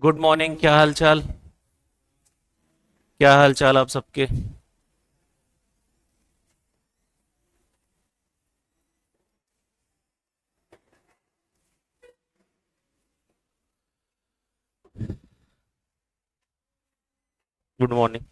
Good morning. क्या हाल चाल? क्या हाल चाल आप सबके? Good morning.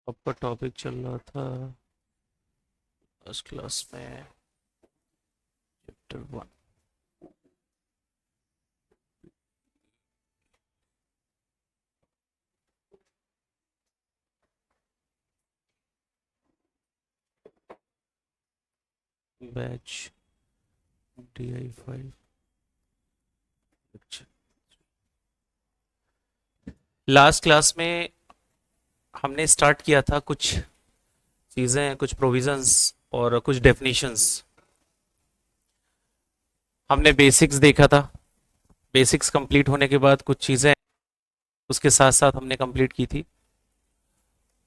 आपका टॉपिक चल रहा था फर्स्ट क्लास में, chapter one. Batch DI 5। Last class में हमने स्टार्ट किया था कुछ चीज़ें, कुछ प्रोविजंस और कुछ डेफिनेशंस। हमने बेसिक्स देखा था। बेसिक्स कंप्लीट होने के बाद कुछ चीज़ें उसके साथ साथ हमने कंप्लीट की थी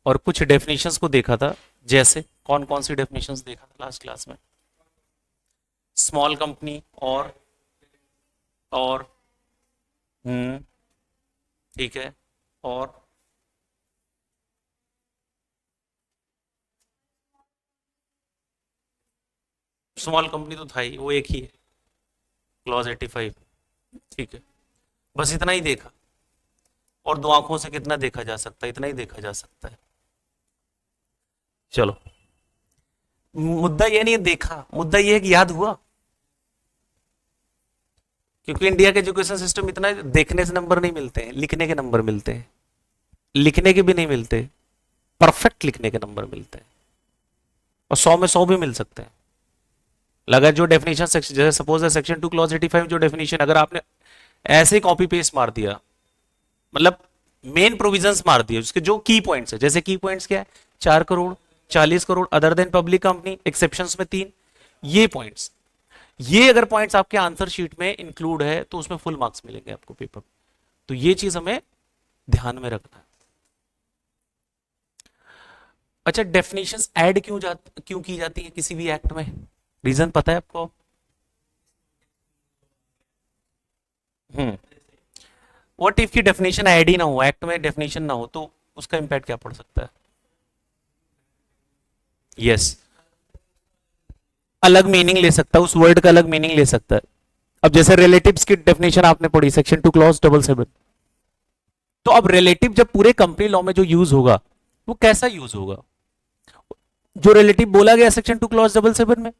और कुछ डेफिनेशंस को देखा था। जैसे कौन कौन सी डेफिनेशंस देखा था लास्ट क्लास में? स्मॉल कंपनी और ठीक है। और स्मॉल कंपनी तो था ही, वो एक ही है, क्लॉज 85। ठीक है, बस इतना ही देखा। और दो आंखों से कितना देखा जा सकता है? इतना ही देखा जा सकता है। चलो, मुद्दा ये नहीं है देखा, मुद्दा ये है कि याद हुआ। क्योंकि इंडिया के एजुकेशन सिस्टम इतना है, देखने से नंबर नहीं मिलते हैं, लिखने के नंबर मिलते हैं। लिखने के भी नहीं मिलते, परफेक्ट लिखने के नंबर मिलते हैं। और 100 में 100 भी मिल सकते हैं। लगा जो डेफिनेशन सेक्शन, जैसे सपोज है सेक्शन 2 क्लॉज 85 जो डेफिनेशन अगर आपने ऐसे कॉपी पेस्ट मार दिया, मतलब मेन प्रोविजंस मार दिए उसके जो की पॉइंट्स है। जैसे की पॉइंट्स क्या है? 4 crore, 40 crore, other than public company, exceptions में 3। ये पॉइंट्स, ये अगर पॉइंट्स आपके आंसर शीट में इंक्लूड है तो उसमें फुल मार्क्स मिलेंगे आपको पेपर। तो ये चीज हमें ध्यान में रखना है। अच्छा, डेफिनेशंस ऐड क्यों की जाती है किसी भी एक्ट में? रीजन पता है आपको? हम्म। व्हाट इफ की डेफिनेशन ऐड ही ना हो, एक्ट में डेफिनेशन ना हो, तो उसका इंपैक्ट क्या पड़ सकता है? यस, अलग मीनिंग ले सकता है, उस वर्ड का अलग मीनिंग ले सकता है। अब जैसे रिलेटिव्स की डेफिनेशन आपने पढ़ी सेक्शन 2 क्लॉज 77। तो अब रिलेटिव जब पूरे कंपनी लॉ में जो यूज होगा, वो कैसा यूज होगा? जो रिलेटिव बोला गया सेक्शन 2 क्लॉज 77 में,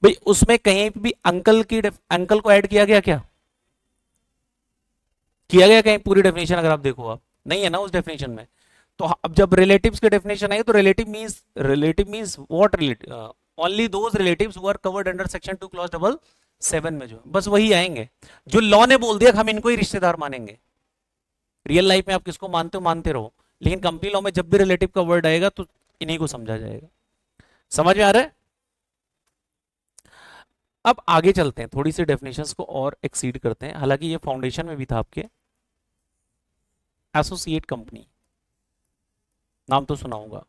भाई उसमें कहीं भी अंकल को ऐड किया गया क्या? किया गया कहीं? पूरी डेफिनेशन अगर आप देखो, आप नहीं है ना उस डेफिनेशन में। तो अब जब रिलेटिव्स के डेफिनेशन आई तो relative means what? Only those relatives who are covered under section 2 clause 77 में, जो बस वही आएंगे जो लॉ ने बोल दिया कि हम इनको ही रिश्तेदार मानेंगे। रियल लाइफ में आप किसको मानते हो मानते रहो, लेकिन कंपनी लॉ में जब भी रिलेटिव का वर्ड आएगा तो इन्हीं को समझा जाएगा। समझ में आ रहा है? अब आगे चलते हैं, थोड़ी सी डेफिनेशंस को और एक्सीड करते हैं। हालांकि ये फाउंडेशन में भी था आपके। एसोसिएट कंपनी, नाम तो सुना होगा।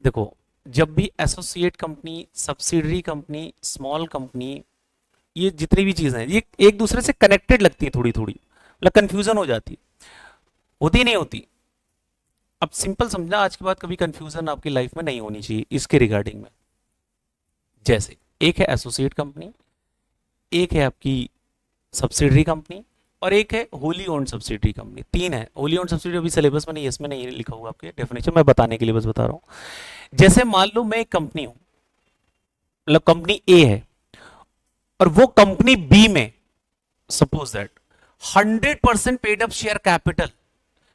देखो, जब भी associate company, subsidiary company, small company, ये जितनी भी चीजें हैं ये एक दूसरे से कनेक्टेड लगती है, थोड़ी थोड़ी मतलब कंफ्यूजन हो जाती है। होती नहीं होती? अब सिंपल समझना, आज के बाद कभी कंफ्यूजन आपकी लाइफ में नहीं होनी चाहिए इसके रिगार्डिंग में। जैसे एक है एसोसिएट कंपनी, एक है आपकी सब्सिडरी कंपनी, और एक है होली ओन्ड सब्सिडरी कंपनी। तीन है। होली ओन्ड सब्सिडरी अभी सिलेबस में नहीं है, इसमें नहीं लिखा हुआ आपके डेफिनेशन, मैं बताने के लिए बस बता रहा हूं। जैसे मान लो मैं एक कंपनी हूं, मतलब कंपनी ए है, और वो कंपनी बी में suppose that 100% paid up share capital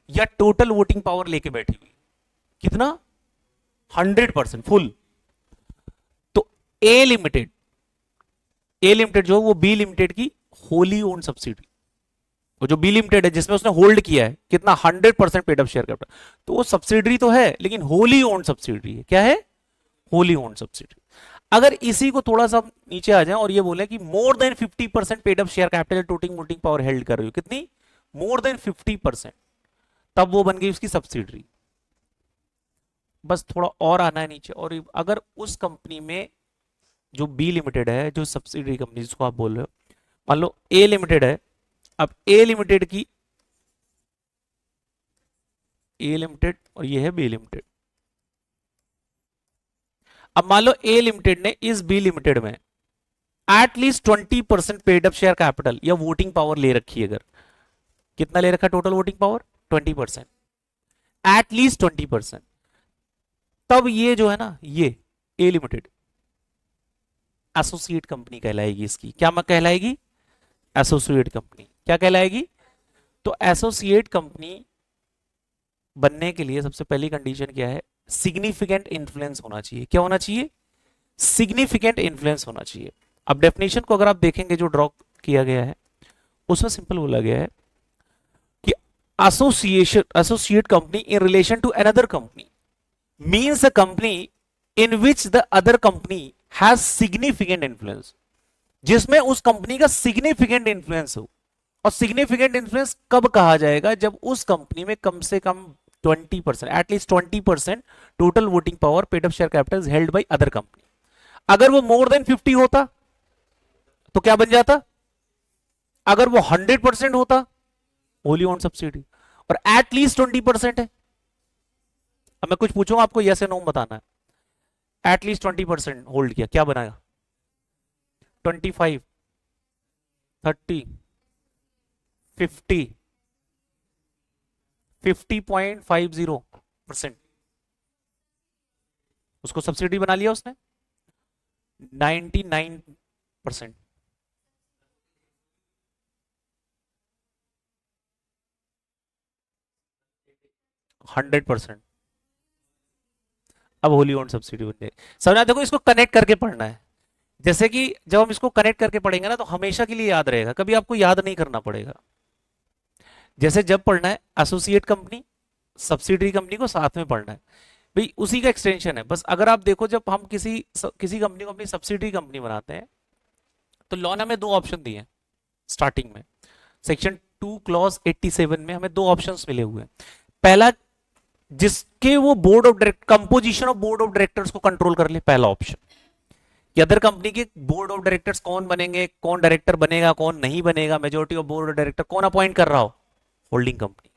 या टोटल वोटिंग पावर लेके बैठी हुई। कितना? 100% फुल। तो ए लिमिटेड, जो वो बी लिमिटेड की होली ओन्ड सब्सिडी, वो जो बी लिमिटेड है जिसमें उसने होल्ड किया है कितना? 100% पेड अप शेयर कैपिटल। तो वो सब्सिडरी तो है लेकिन होली ओन्ड सब्सिडरी है। क्या है? Wholly owned subsidiary. अगर इसी को थोड़ा सा नीचे आ जाए और ये बोले कि more than 50% paid up share capital totting voting power held कर रही हो, कितनी, मोर देन 50%, तब वो बन गई उसकी सब्सिडरी। बस थोड़ा और आना है नीचे, और अगर उस कंपनी में जो बी लिमिटेड है, जो सब्सिडरी कंपनी जिसको आप बोल रहे हो, मान लो ए लिमिटेड है, अब ए लिमिटेड की, ए लिमिटेड और ये है बी लिमिटेड, अब मान लो ए लिमिटेड ने इस बी लिमिटेड में at least 20% paid up share capital या वोटिंग पावर ले रखी है, अगर कितना ले रखा टोटल वोटिंग पावर, 20%, एटलीस्ट 20%, तब ये जो है ना, ये ए लिमिटेड एसोसिएट कंपनी कहलाएगी। इसकी क्या कहलाएगी, एसोसिएट कंपनी। क्या कहलाएगी, तो एसोसिएट कंपनी बनने के लिए सबसे पहली कंडीशन क्या है, सिग्निफिकेंट इन्फ्लुएंस होना चाहिए। क्या होना चाहिए, सिग्निफिकेंट इन्फ्लुएंस होना चाहिए। अब डेफिनेशन को अगर आप देखेंगे जो ड्रॉ किया गया है, उसमें सिंपल बोला गया है कि associate company in relation to another company means a company in which the other company has significant influence, जिसमें उस कंपनी का सिग्निफिकेंट इन्फ्लुएंस हो। और सिग्निफिकेंट इन्फ्लुएंस कब कहा जाएगा, जब उस कंपनी में कम से कम 20%, at least 20% total voting power paid up share capital held by other company. अगर वो मोर देन 50 होता तो क्या बन जाता, अगर वो 100% होता होली ओन सब्सिडी, और एटलीस्ट 20% है। अब मैं कुछ पूछूंगा आपको, यस या नो बताना है। एटलीस्ट 20% होल्ड किया, क्या बनाया, 25, 30, 50, 50.50%, उसको सब्सिडी बना लिया उसने 99%। हंड्रेड परसेंट अब होली ओन सब्सिडी बन जाएगी। समझा, देखो इसको कनेक्ट करके पढ़ना है। जैसे कि जब हम इसको कनेक्ट करके पढ़ेंगे ना, तो हमेशा के लिए याद रहेगा, कभी आपको याद नहीं करना पड़ेगा। जैसे जब पढ़ना है एसोसिएट कंपनी सब्सिडरी कंपनी को साथ में पढ़ना है, भाई उसी का एक्सटेंशन है। बस अगर आप देखो, जब हम किसी कंपनी को अपनी सब्सिडरी कंपनी बनाते हैं, तो लॉ ने हमें दो ऑप्शन दिए हैं स्टार्टिंग में। सेक्शन 2 क्लॉज 87 में हमें दो ऑप्शंस मिले हुए हैं। पहला, जिसके वो board of director, composition of board of directors को कंट्रोल कर ले, पहला ऑप्शन। कि अदर कंपनी के बोर्ड ऑफ डायरेक्टर्स कौन बनेंगे, कौन डायरेक्टर बनेगा, कौन नहीं बनेगा, majority of board of director कौन अपॉइंट कर रहा हो, होल्डिंग कंपनी।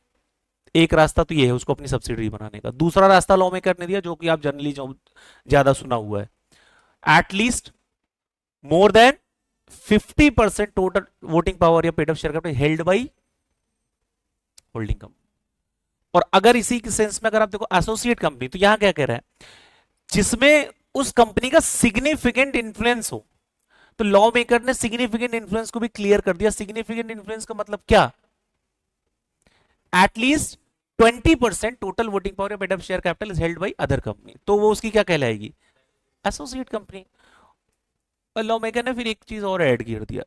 एक रास्ता तो ये है उसको अपनी सब्सिडरी बनाने का। दूसरा रास्ता लॉ मेकर ने दिया, जो कि आप जनरली ज्यादा सुना हुआ है, at least more than 50% total voting power या paid up share capital held by holding company. और अगर इसी के सेंस में अगर आप देखो एसोसिएट कंपनी, तो यहां क्या कह रहा है, जिसमें उस कंपनी का सिग्निफिकेंट इन्फ्लुएंस हो। तो लॉ मेकर ने सिग्निफिकेंट इन्फ्लुएंस को भी क्लियर कर दिया। सिग्निफिकेंट इन्फ्लुएंस का मतलब क्या, एटलीस्ट 20% टोटल वोटिंग पावर या paid up share capital is held by other company, तो वो उसकी क्या कहलाएगी, एसोसिएट कंपनी। और लॉ मेकर ने फिर एक चीज और ऐड कर दिया,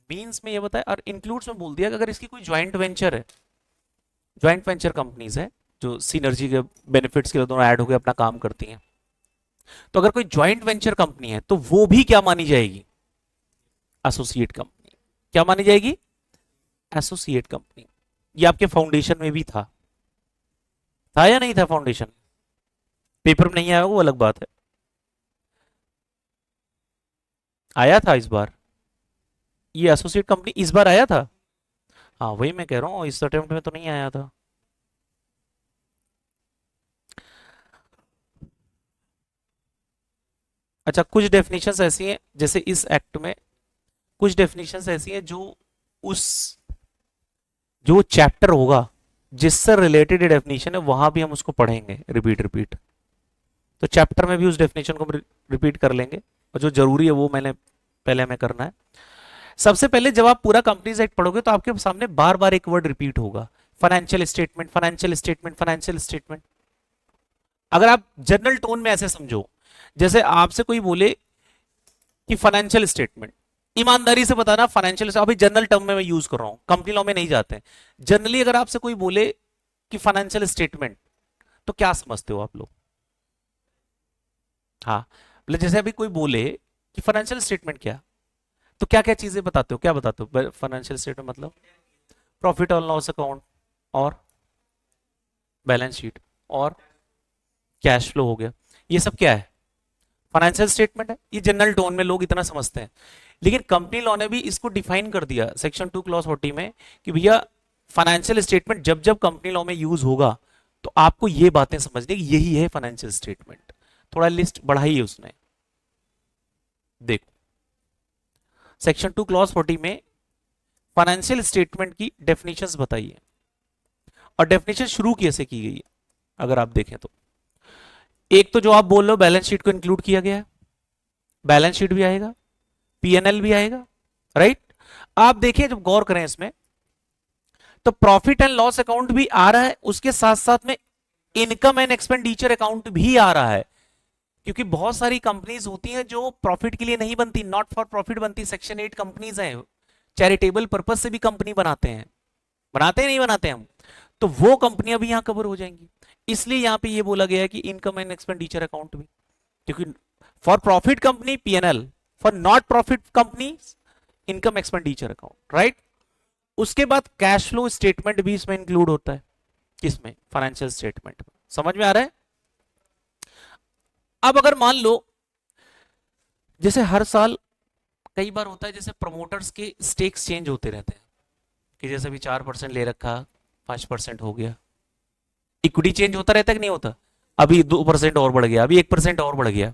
मींस में ये बताया और इंक्लूड्स में बोल दिया कि अगर इसकी कोई ज्वाइंट वेंचर है, ज्वाइंट वेंचर कंपनीज है जो सिनर्जी के बेनिफिट्स के लिए दोनों ऐड होकर अपना काम करती हैं, तो अगर कोई ज्वाइंट वेंचर कंपनी है तो वो भी क्या मानी जाएगी, एसोसिएट कंपनी। क्या मानी जाएगी, एसोसिएट कंपनी। ये आपके फाउंडेशन में भी था या नहीं था, फाउंडेशन पेपर में नहीं आया वो अलग बात है, आया था इस बार, ये एसोसिएट कंपनी इस बार आया था। हाँ वही मैं कह रहा हूँ, इस अटेम्प्ट में तो नहीं आया था। अच्छा, कुछ डेफिनेशंस ऐसी हैं, जैसे इस एक्ट में कुछ डेफिनेशंस ऐसी हैं उस जो चैप्टर होगा जिससे रिलेटेड डेफिनेशन है, वहां भी हम उसको पढ़ेंगे रिपीट। तो चैप्टर में भी उस डेफिनेशन को रिपीट कर लेंगे, और जो जरूरी है वो मैंने पहले हमें करना है। सबसे पहले जब आप पूरा कंपनीज एक्ट पढ़ोगे तो आपके सामने बार बार एक वर्ड रिपीट होगा, financial statement, financial statement, financial statement. अगर आप जनरल टोन में ऐसे समझो, जैसे आपसे कोई बोले कि फाइनेंशियल स्टेटमेंट, ईमानदारी से बताना फाइनेंशियल, अभी जनरल टर्म में मैं यूज कर रहा हूं, कंपनी लॉ में नहीं जाते हैं। जनरली अगर आपसे कोई बोले कि फाइनेंशियल स्टेटमेंट, तो क्या समझते हो आप लोग, हाँ मतलब जैसे अभी कोई बोले कि फाइनेंशियल स्टेटमेंट क्या, तो क्या क्या चीजें बताते हो, क्या बताते हो फाइनेंशियल स्टेटमेंट मतलब? प्रॉफिट और लॉस अकाउंट, और बैलेंस शीट, और कैश फ्लो हो गया, ये सब क्या है? फाइनेंशियल स्टेटमेंट है। ये जनरल टोन में लोग इतना समझते हैं, लेकिन कंपनी लॉ ने भी इसको डिफाइन कर दिया सेक्शन 2 क्लॉज 40 में कि भैया फाइनेंशियल स्टेटमेंट जब जब कंपनी लॉ में यूज होगा तो आपको ये बातें समझने की, यही है फाइनेंशियल स्टेटमेंट। थोड़ा लिस्ट बढ़ाई है उसने, देखो सेक्शन 2 क्लॉज 40 में फाइनेंशियल स्टेटमेंट की डेफिनेशंस बताई है, और डेफिनेशन शुरू कैसे की गई है अगर आप देखें तो, एक तो जो आप बोल रहे हो बैलेंस शीट को इंक्लूड किया गया है, बैलेंस शीट भी आएगा, पीएनएल भी आएगा, राइट। आप देखिए जब गौर करें इसमें, तो प्रॉफिट एंड लॉस अकाउंट भी आ रहा है, उसके साथ साथ में इनकम एंड एक्सपेंडिचर अकाउंट भी आ रहा है, क्योंकि बहुत सारी कंपनीज होती हैं जो प्रॉफिट के लिए नहीं बनती, नॉट फॉर प्रॉफिट बनती, सेक्शन 8 कंपनीज हैं, चैरिटेबल पर्पज से भी कंपनी बनाते हैं, बनाते हैं नहीं बनाते हम, तो वो कंपनियां भी यहां कवर हो जाएंगी। इसलिए यहां पे ये बोला गया है कि इनकम एंड एक्सपेंडिचर अकाउंट भी, क्योंकि for profit company PNL, for not profit company income expenditure account, right. उसके बाद कैश फ्लो स्टेटमेंट भी इसमें इंक्लूड होता है, किसमें? फाइनेंशियल स्टेटमेंट में। समझ में आ रहा है? अब अगर मान लो जैसे हर साल कई बार होता है, जैसे प्रमोटर्स के स्टेक्स चेंज होते रहते हैं, कि जैसे अभी 4% ले रखा, 5% हो गया, इक्विटी चेंज होता रहता है कि नहीं होता? अभी 2% और बढ़ गया, अभी 1% और बढ़ गया,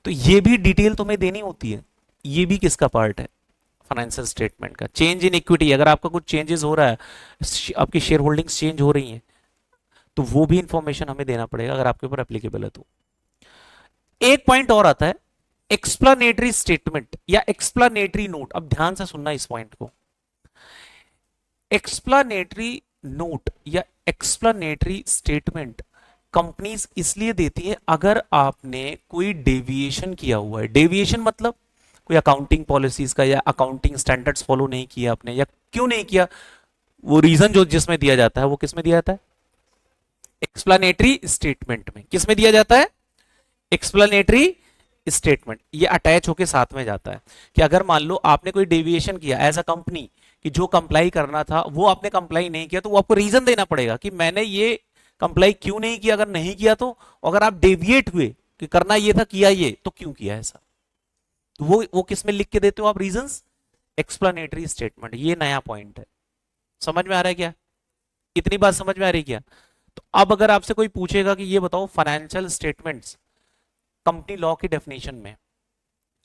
तो ये भी डिटेल तुम्हें देनी होती है, ये भी किसका पार्ट है? फाइनेंशियल स्टेटमेंट का। चेंज इन इक्विटी, अगर आपका कुछ चेंजेस हो रहा है, आपकी शेयर होल्डिंग्स चेंज हो रही हैं, तो वो भी इंफॉर्मेशन हमें देना पड़ेगा अगर आपके ऊपर एप्लीकेबल है तो। एक पॉइंट और आता है, एक्सप्लानेटरी स्टेटमेंट या एक्सप्लानेटरी नोट। अब ध्यान से सुनना इस पॉइंट को, एक्सप्लानेटरी नोट या एक्सप्लानेटरी स्टेटमेंट कंपनीज इसलिए देती है अगर आपने कोई डेविएशन किया हुआ है। डेविएशन मतलब कोई अकाउंटिंग पॉलिसीज का या अकाउंटिंग स्टैंडर्ड्स फॉलो नहीं किया आपने, या क्यों नहीं किया, वो रीजन जो जिसमें दिया जाता है वो किसमें दिया जाता है? एक्सप्लानेटरी स्टेटमेंट में। किसमें दिया जाता है? Explanatory statement. ये अटैच होके साथ में जाता है कि अगर मान लो आपने कोई डेविएशन किया एज अ कंपनी, कि जो कंप्लाई करना था वो आपने कंप्लाई नहीं किया, तो वो आपको रीजन देना पड़ेगा कि मैंने ये कंप्लाई क्यों नहीं किया। अगर नहीं किया तो, अगर आप डेविएट हुए कि करना ये था किया ये, तो क्यों किया ऐसा, तो वो किस में लिख के देते हो आप? Reasons, explanatory statement. ये नया पॉइंट है, समझ में आ रहा है क्या? इतनी बात समझ में आ रही है क्या? तो अब अगर आपसे कोई पूछेगा कि ये बताओ फाइनेंशियल स्टेटमेंट्स कंपनी लॉ की डेफिनेशन में,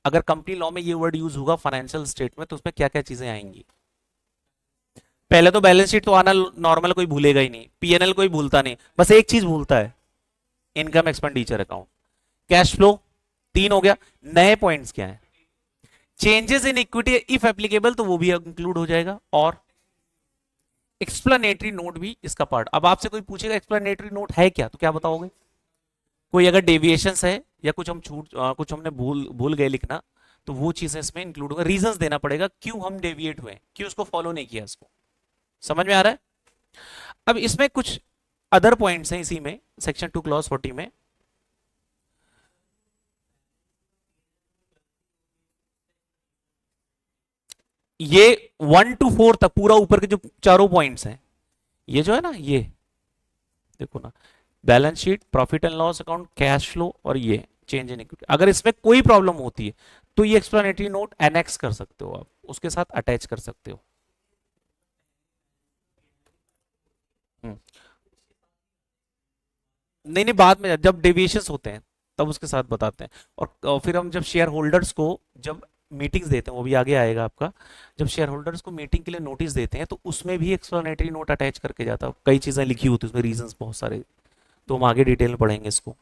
अगर कंपनी लॉ में ये वर्ड यूज होगा फाइनेंशियल स्टेटमेंट, तो उसमें क्या क्या चीजें आएंगी? पहले तो बैलेंस शीट तो आना नॉर्मल, कोई भूलेगा ही नहीं, पीएनएल कोई भूलता नहीं, बस एक चीज भूलता है, income expenditure account, cash flow. 3 हो गया। नए पॉइंट्स क्या है? Changes in equity if applicable, तो वो भी इंक्लूड हो जाएगा, और एक्सप्लेनेटरी नोट भी इसका पार्ट। अब आपसे कोई पूछेगा एक्सप्लेनेटरी नोट है क्या, तो क्या बताओगे? कोई अगर डेविएशंस है या कुछ हम कुछ हमने भूल भूल गए लिखना, तो वो चीजें इसमें इंक्लूड होगा, रीजंस देना पड़ेगा क्यों हम डेविएट हुए, क्यों उसको फॉलो नहीं किया इसको। समझ में आ रहा है? अब इसमें कुछ अदर पॉइंट्स हैं इसी में, सेक्शन 2 क्लॉज 40 में। ये 1 to 4 तक पूरा ऊपर के जो चारों पॉइंट्स हैं, ये जो है ना, ये देखो ना, balance sheet, profit and loss account, cash flow, और ये चेंज इन इक्विटी, अगर इसमें कोई प्रॉब्लम होती है तो ये एक्सप्लेनेटरी नोट एनेक्स कर सकते हो आप, उसके साथ अटैच कर सकते हो। हम्म। नहीं नहीं, बाद में जब डेविएशंस होते हैं तब उसके साथ बताते हैं। और फिर हम जब शेयर होल्डर्स को जब मीटिंग्स देते हैं, वो भी आगे आएगा आपका, जब शेयर होल्डर्स को मीटिंग के लिए नोटिस देते हैं तो उसमें भी एक्सप्लेनेटरी नोट अटैच करके जाता है, कई चीजें लिखी होती है उसमें, रीजंस बहुत सारे, तो हम आगे डिटेल में पढ़ेंगे इसको।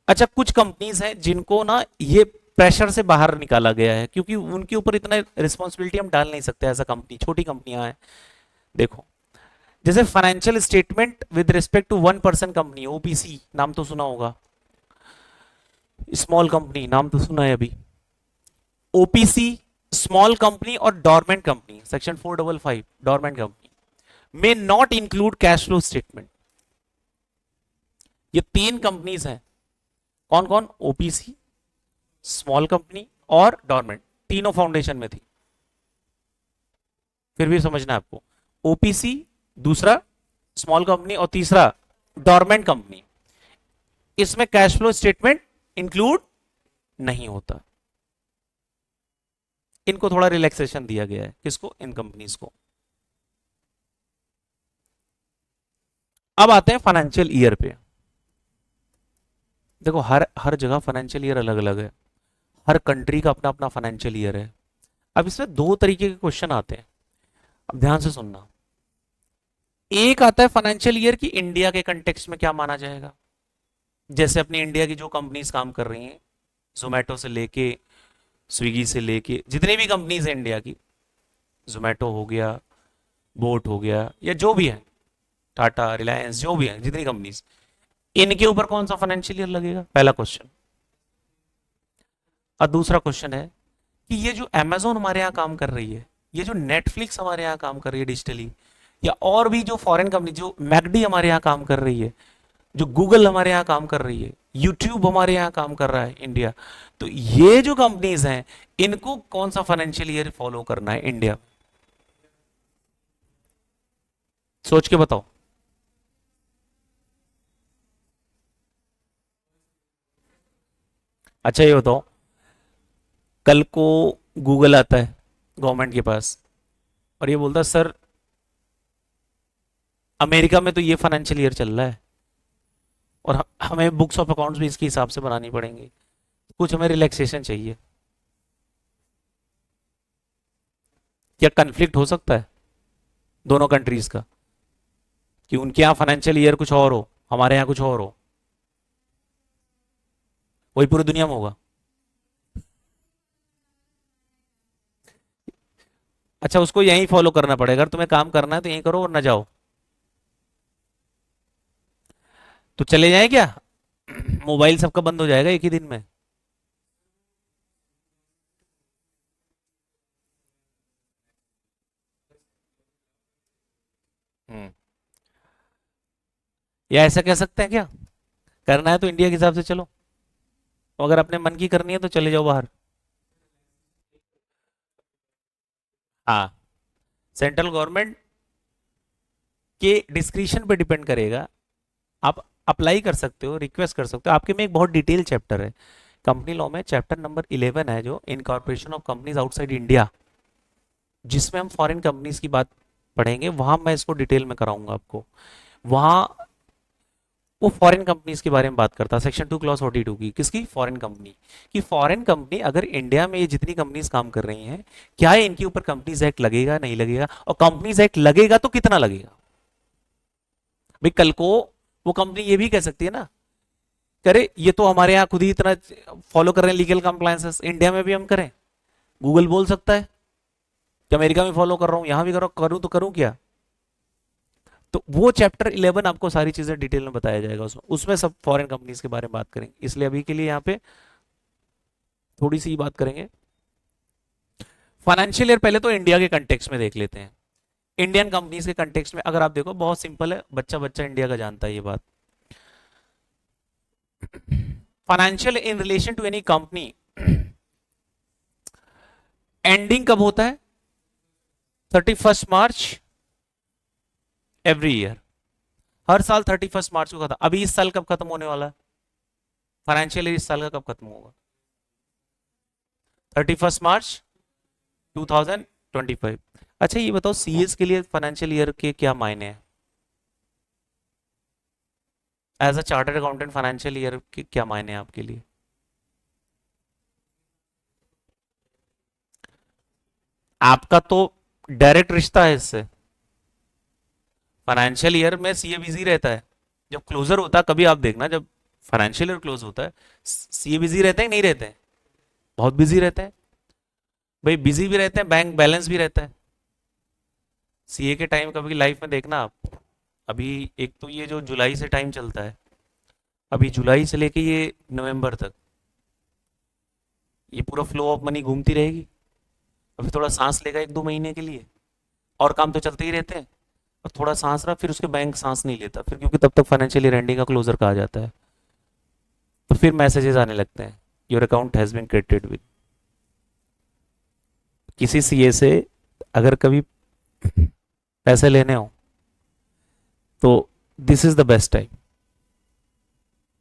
अच्छा, कुछ कंपनीज हैं जिनको ना ये प्रेशर से बाहर निकाला गया है, क्योंकि उनके ऊपर इतना रिस्पॉन्सिबिलिटी हम डाल नहीं सकते एज अ कंपनी, छोटी कंपनियां हैं। देखो, जैसे financial statement with respect to 1 person company, OPC नाम तो सुना होगा, स्मॉल कंपनी नाम तो सुना है अभी, ओपीसी, स्मॉल कंपनी और dormant company, section 455 dormant company में not include cash flow statement. ये 3 कंपनीज हैं, कौन कौन? ओपीसी, स्मॉल कंपनी और डॉर्मेंट, तीनों फाउंडेशन में थी। फिर भी समझना है आपको, ओपीसी दूसरा स्मॉल कंपनी और तीसरा डॉर्मेंट कंपनी, इसमें कैश फ्लो स्टेटमेंट इंक्लूड नहीं होता। इनको थोड़ा रिलैक्सेशन दिया गया है, किसको, इन कंपनीज को। अब आते हैं फाइनेंशियल ईयर पे। देखो हर हर जगह फाइनेंशियल ईयर अलग अलग है, हर कंट्री का अपना अपना फाइनेंशियल ईयर है। अब इसमें दो तरीके के क्वेश्चन आते हैं, अब ध्यान से सुनना। एक आता है फाइनेंशियल ईयर की इंडिया के कंटेक्स्ट में क्या माना जाएगा, जैसे अपनी इंडिया की जो कंपनीज काम कर रही हैं, जोमेटो से लेके स्विगी से लेके जितनी भी कंपनीज है इंडिया की, जोमेटो हो गया, बोट हो गया, या जो भी है, टाटा, रिलायंस, जो भी है, जितनी कंपनीज, इनके ऊपर कौन सा फाइनेंशियल ईयर लगेगा, पहला क्वेश्चन। और दूसरा क्वेश्चन है कि ये जो अमेजोन हमारे यहाँ काम कर रही है, ये जो नेटफ्लिक्स हमारे यहाँ काम कर रही है डिजिटली, या और भी जो फॉरेन कंपनी, जो मैकडी हमारे यहाँ काम कर रही है, जो गूगल हमारे यहाँ काम कर रही है, यूट्यूब हमारे यहाँ काम कर रहा है इंडिया, तो ये जो कंपनीज हैं इनको कौन सा फाइनेंशियल ईयर फॉलो करना है इंडिया, सोच के बताओ। अच्छा ये बताओ, कल को गूगल आता है गवर्नमेंट के पास और ये बोलता है सर अमेरिका में तो ये फाइनेंशियल ईयर चल रहा है और हमें बुक्स ऑफ अकाउंट्स भी इसके हिसाब से बनानी पड़ेंगी, कुछ हमें रिलैक्सेशन चाहिए, क्या कन्फ्लिक्ट हो सकता है दोनों कंट्रीज का, कि उनके यहाँ फाइनेंशियल ईयर कुछ और हो, हमारे यहाँ कुछ और हो, वही पूरी दुनिया में होगा। अच्छा उसको यहीं फॉलो करना पड़ेगा, अगर तुम्हें काम करना है तो यहीं करो और ना जाओ, तो चले जाए क्या, मोबाइल सबका बंद हो जाएगा एक ही दिन में। हम्म, या ऐसा कह सकते हैं क्या, करना है तो इंडिया के हिसाब से चलो, और अगर अपने मन की करनी है तो चले जाओ बाहर। हाँ, सेंट्रल गवर्नमेंट के डिस्क्रिप्शन पे डिपेंड करेगा, आप अप्लाई कर सकते हो, रिक्वेस्ट कर सकते हो, आपके में एक बहुत डिटेल चैप्टर है कंपनी लॉ में, चैप्टर नंबर 11 है जो incorporation of companies outside India, जिसमें हम फॉरेन कंपनीज की बात पढ़ेंगे, वहां मैं इसको डिटेल में कराऊंगा आपको। वहां वो फॉरेन कंपनीज के बारे में बात करता है, सेक्शन 2 क्लॉज 42 की, किसकी, फॉरेन कंपनी की। फॉरेन कंपनी अगर इंडिया में ये जितनी कंपनीज काम कर रही हैं, क्या है इनके ऊपर कंपनीज एक्ट लगेगा नहीं लगेगा, और कंपनीज एक्ट लगेगा तो कितना लगेगा। भाई कल को वो कंपनी ये भी कह सकती है ना, करे ये तो हमारे यहाँ खुद ही इतना फॉलो कर रहे हैं लीगल कंप्लायंसेस, इंडिया में भी हम करें। गूगल बोल सकता है कि अमेरिका में फॉलो कर रहा हूं, यहां भी करूं तो करूं क्या। तो वो चैप्टर 11 आपको सारी चीजें डिटेल में बताया जाएगा, उसमें उसमें सब फॉरेन कंपनीज के बारे में बात करेंगे, इसलिए अभी के लिए यहाँ पे थोड़ी सी बात करेंगे। फाइनेंशियल ईयर पहले तो इंडिया के कंटेक्स्ट में देख लेते हैं, इंडियन कंपनीज के कंटेक्स्ट में अगर आप देखो बहुत सिंपल है, बच्चा बच्चा इंडिया का जानता है ये बात। Financial in relation to any company ending कब होता है, 31 मार्च एवरी ईयर, हर साल 31 मार्च को खत्म। अभी इस साल कब खत्म होने वाला है, फाइनेंशियल ईयर इस साल का कब खत्म होगा, 31 मार्च 2025। अच्छा ये बताओ सीएस के लिए फाइनेंशियल ईयर के क्या मायने हैं, as a chartered accountant financial year के क्या मायने हैं आपके लिए। आपका तो डायरेक्ट रिश्ता है इससे, फाइनेंशियल ईयर में सीए बिजी रहता है, जब क्लोजर होता है कभी आप देखना, जब फाइनेंशियल ईयर क्लोज होता है सीए बिजी रहते हैं नहीं रहते हैं, बहुत बिजी रहते हैं भाई, बिजी भी रहते हैं, बैंक बैलेंस भी रहता है। सीए के टाइम कभी लाइफ में देखना आप, अभी एक तो ये जो जुलाई से टाइम चलता है, अभी जुलाई से लेके ये नवंबर तक ये पूरा फ्लो ऑफ मनी घूमती रहेगी, अभी थोड़ा सांस लेगा 1-2 महीने के लिए, और काम तो चलते ही रहते हैं, और थोड़ा सांस रहा फिर उसके बैंक सांस नहीं लेता फिर, क्योंकि तब तक फाइनेंशियल ईयर एंडिंग का क्लोजर कहा जाता है, तो फिर मैसेजेस आने लगते हैं your account has been credited with. किसी सीए से अगर कभी पैसे लेने हो तो this is the best time,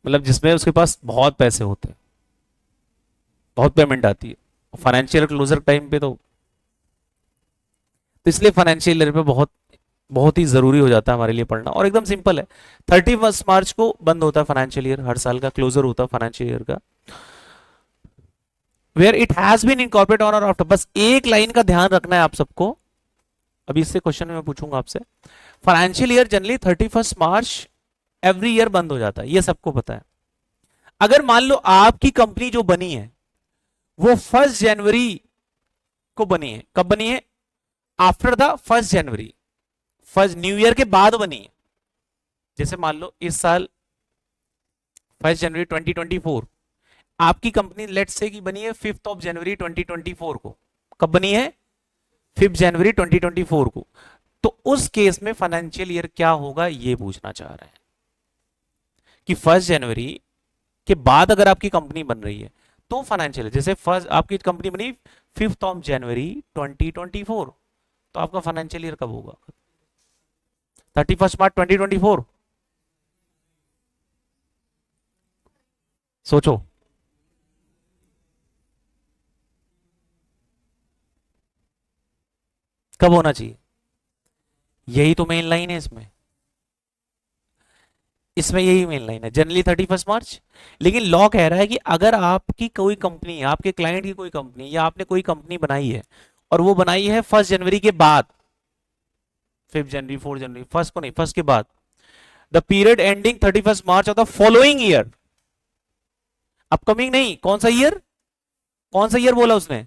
मतलब जिसमें उसके पास बहुत पैसे होते हैं, बहुत पेमेंट आती है फाइनेंशियल क्लोजर टाइम पे। तो इसलिए फाइनेंशियल ईयर पे बहुत बहुत ही जरूरी हो जाता है हमारे लिए पढ़ना। और एकदम सिंपल है, 31 मार्च को बंद होता है फाइनेंशियल ईयर, हर साल का क्लोजर होता है फाइनेंशियल ईयर का। Where it has been incorporate on or after, बस एक लाइन का ध्यान रखना है आप सबको, अभी इससे क्वेश्चन मैं पूछूंगा आपसे। फाइनेंशियल ईयर जनरली 31 मार्च एवरी ईयर बंद हो जाता है, ये सबको पता है। अगर मान लो आपकी कंपनी जो बनी है वो 1 जनवरी को बनी है, कब बनी है? After the 1 January, first new year के बाद बनी है। जैसे मान लो इस साल 1 जनवरी 2024, आपकी कंपनी लेट्स से की बनी है 5 जनवरी 2024 को। कब बनी है? 5 जनवरी 2024 को। तो उस केस में फाइनेंशियल ईयर क्या होगा ये पूछना चाह रहे हैं कि 1 जनवरी के बाद अगर आपकी कंपनी बन रही है तो फाइनेंशियल, जैसे फर्स्ट आपकी कंपनी बनी 5 जनवरी 2024, तो आपका फाइनेंशियल ईयर कब होगा? 31 मार्च 2024। सोचो, कब होना चाहिए? यही तो मेन लाइन है इसमें, इसमें यही मेन लाइन है, जनरली 31 मार्च। लेकिन लॉ कह रहा है कि अगर आपकी कोई कंपनी, आपके क्लाइंट की कोई कंपनी, या आपने कोई कंपनी बनाई है और वो बनाई है 1 जनवरी के बाद, 5 जनवरी 4 जनवरी, फर्स्ट को नहीं, फर्स्ट के बाद, the period ending 31 March of the following year, upcoming नहीं, कौन सा ईयर? कौन सा ईयर बोला उसने?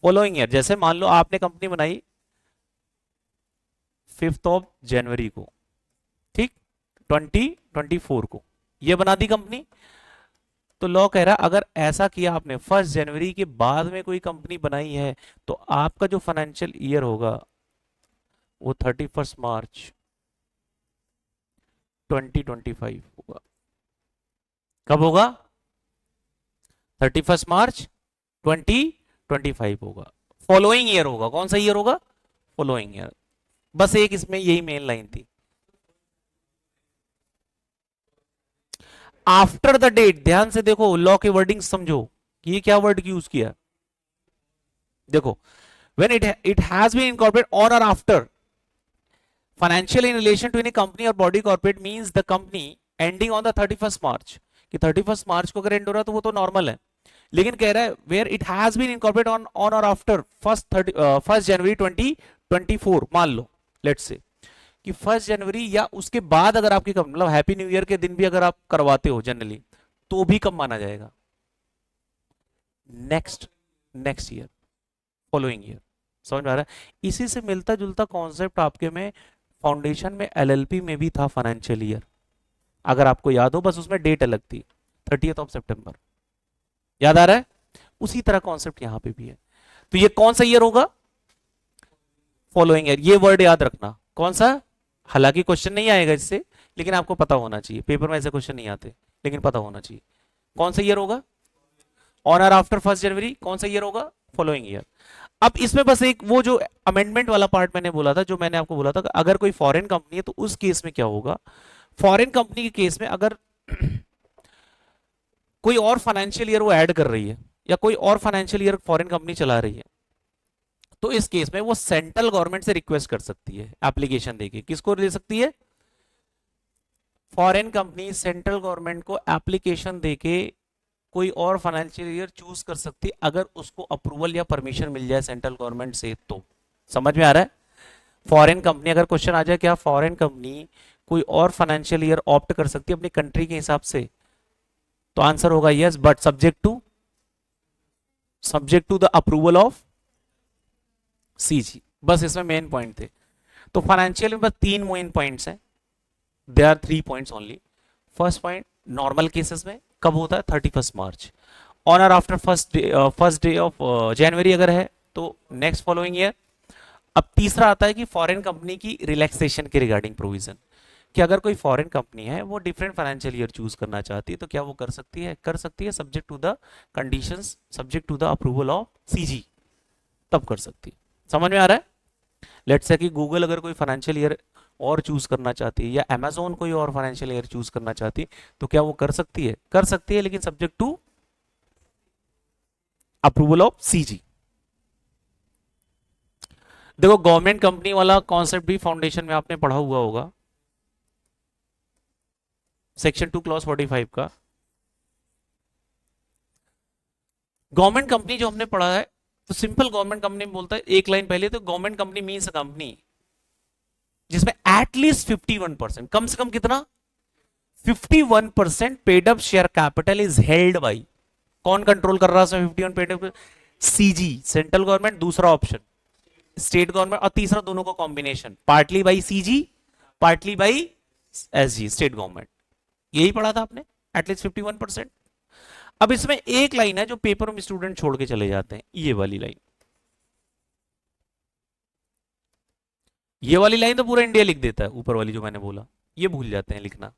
Following year. जैसे मान लो आपने कंपनी बनाई 5 जनवरी को, ठीक, 2024 को, ये बना दी कंपनी। तो लॉ कह रहा है अगर ऐसा किया आपने 1 जनवरी के बाद में कोई कंपनी बनाई है तो आपका जो फाइनेंशियल ईयर होगा वो 31 मार्च 2025 होगा। कब होगा? 31 मार्च 2025 होगा, फॉलोइंग ईयर होगा। कौन सा ईयर होगा? Following year. बस एक इसमें यही मेन लाइन थी, आफ्टर द डेट। ध्यान से देखो, लॉ की वर्डिंग समझो, ये क्या वर्ड यूज किया। देखो, when it has been incorporated on or after financial in relation to any company or body corporate means the company ending on the 31st March, कि 31 मार्च को अगर एंड हो रहा है तो वो तो नॉर्मल है। लेकिन कह रहा है where it has been incorporated on or after 1 January 2024, मान लो लेट्स से कि 1 जनवरी या उसके बाद अगर आपकी कंपनी, मतलब हैप्पी न्यू ईयर के दिन भी अगर आप करवाते हो जनरली, तो भी कब माना जाएगा? Next year, following year. समझ में आ रहा है? इसी से मिलता जुलता कॉन्सेप्ट आपके में फाउंडेशन में एलएलपी में भी था, फाइनेंशियल ईयर, अगर आपको याद हो, बस उसमें डेट अलग थी, 30 सितंबर। याद आ रहा है? उसी तरह कॉन्सेप्ट यहां पे भी है। तो ये कौन सा ईयर होगा? Following year. ये वर्ड याद रखना, कौन सा? हालांकि क्वेश्चन नहीं आएगा इससे, लेकिन आपको पता होना चाहिए, पेपर में ऐसे क्वेश्चन नहीं आते, लेकिन पता होना चाहिए कौन सा ईयर होगा। ऑन और आफ्टर 1 जनवरी कौन सा ईयर होगा? Following year. अब इसमें बस एक वो जो अमेंडमेंट वाला पार्ट मैंने बोला था, जो मैंने आपको बोला था कि अगर कोई फॉरेन कंपनी है तो उस केस में क्या होगा। फॉरेन कंपनी के केस में अगर कोई और फाइनेंशियल ईयर वो ऐड कर रही है या कोई और फाइनेंशियल ईयर फॉरेन कंपनी चला रही है, तो इस केस में वो सेंट्रल गवर्नमेंट से रिक्वेस्ट कर सकती है, एप्लीकेशन देके। किसको दे सकती है? फॉरेन कंपनी सेंट्रल गवर्नमेंट को एप्लीकेशन देके कोई और फाइनेंशियल ईयर चूज कर सकती है, अगर उसको अप्रूवल या परमिशन मिल जाए सेंट्रल गवर्नमेंट से। तो समझ में आ रहा है? फॉरेन कंपनी, अगर क्वेश्चन आ जाए क्या फॉरेन कंपनी कोई और फाइनेंशियल ईयर ऑप्ट कर सकती है अपनी कंट्री के हिसाब से, तो आंसर होगा yes, but subject to the approval of CG. बस इसमें मेन पॉइंट थे। तो फाइनेंशियल में बस 3 मेन पॉइंट्स हैं, they are 3 points only. First point, normal cases में कब होता है? 31 March. On or after first day of January अगर है तो नेक्स्ट फॉलोइंग ईयर। अब तीसरा आता है कि फॉरेन कंपनी की रिलैक्सेशन के रिगार्डिंग प्रोविजन, कि अगर कोई फॉरेन कंपनी है वो डिफरेंट फाइनेंशियल ईयर चूज करना चाहती है तो क्या वो कर सकती है subject to the conditions, subject to the approval of CG, तब कर सकती है। समझ में आ रहा है? लेट्स से कि गूगल अगर कोई फाइनेंशियल ईयर और चूज करना चाहती है या अमेजोन कोई और फाइनेंशियल ईयर चूज करना चाहती है तो क्या वो कर सकती है? कर सकती है, लेकिन subject to approval of CG. देखो गवर्नमेंट कंपनी वाला कॉन्सेप्ट भी फाउंडेशन में आपने पढ़ा हुआ होगा, सेक्शन 2 क्लॉज 45 का। गवर्नमेंट कंपनी जो हमने पढ़ा है तो सिंपल गवर्नमेंट कंपनी में बोलता है एक लाइन पहले, तो गवर्नमेंट कंपनी मीन्स कंपनी जिसमें एटलीस्ट 51%, कम से कम कितना 51% paid up share capital is held by, कौन कंट्रोल कर रहा है 51 paid up? CG, central government, दूसरा ऑप्शन स्टेट गवर्नमेंट, और तीसरा दोनों का combination, partly by CG partly by SG, state government. यही पढ़ा था आपने, एटलीस्ट 51%। अब इसमें एक लाइन है जो पेपर में स्टूडेंट छोड़ के चले जाते हैं, ये वाली लाइन। ये वाली लाइन तो पूरा इंडिया लिख देता है, ऊपर वाली जो मैंने बोला ये भूल जाते हैं लिखना।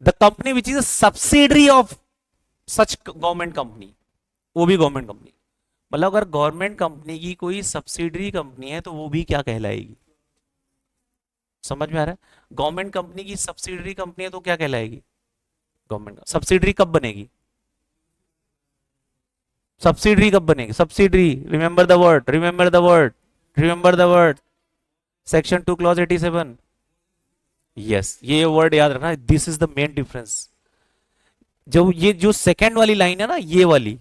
The company which is a subsidiary of such government company, वो भी गवर्नमेंट कंपनी, मतलब अगर गवर्नमेंट कंपनी की कोई सब्सिडरी कंपनी है तो वो भी क्या कहलाएगी? समझ में आ रहा है? गवर्नमेंट कंपनी की सब्सिडरी कंपनी है तो क्या कहलाएगी? गवर्नमेंट। सब्सिडरी कब बनेगी? सब्सिडरी कब बनेगी? Subsidiary, remember the word, remember the word, remember the word, section 2 clause 87। Yes, ये वर्ड याद रखना, this is the main difference. जो ये जो सेकंड वाली लाइन है ना, ये वाली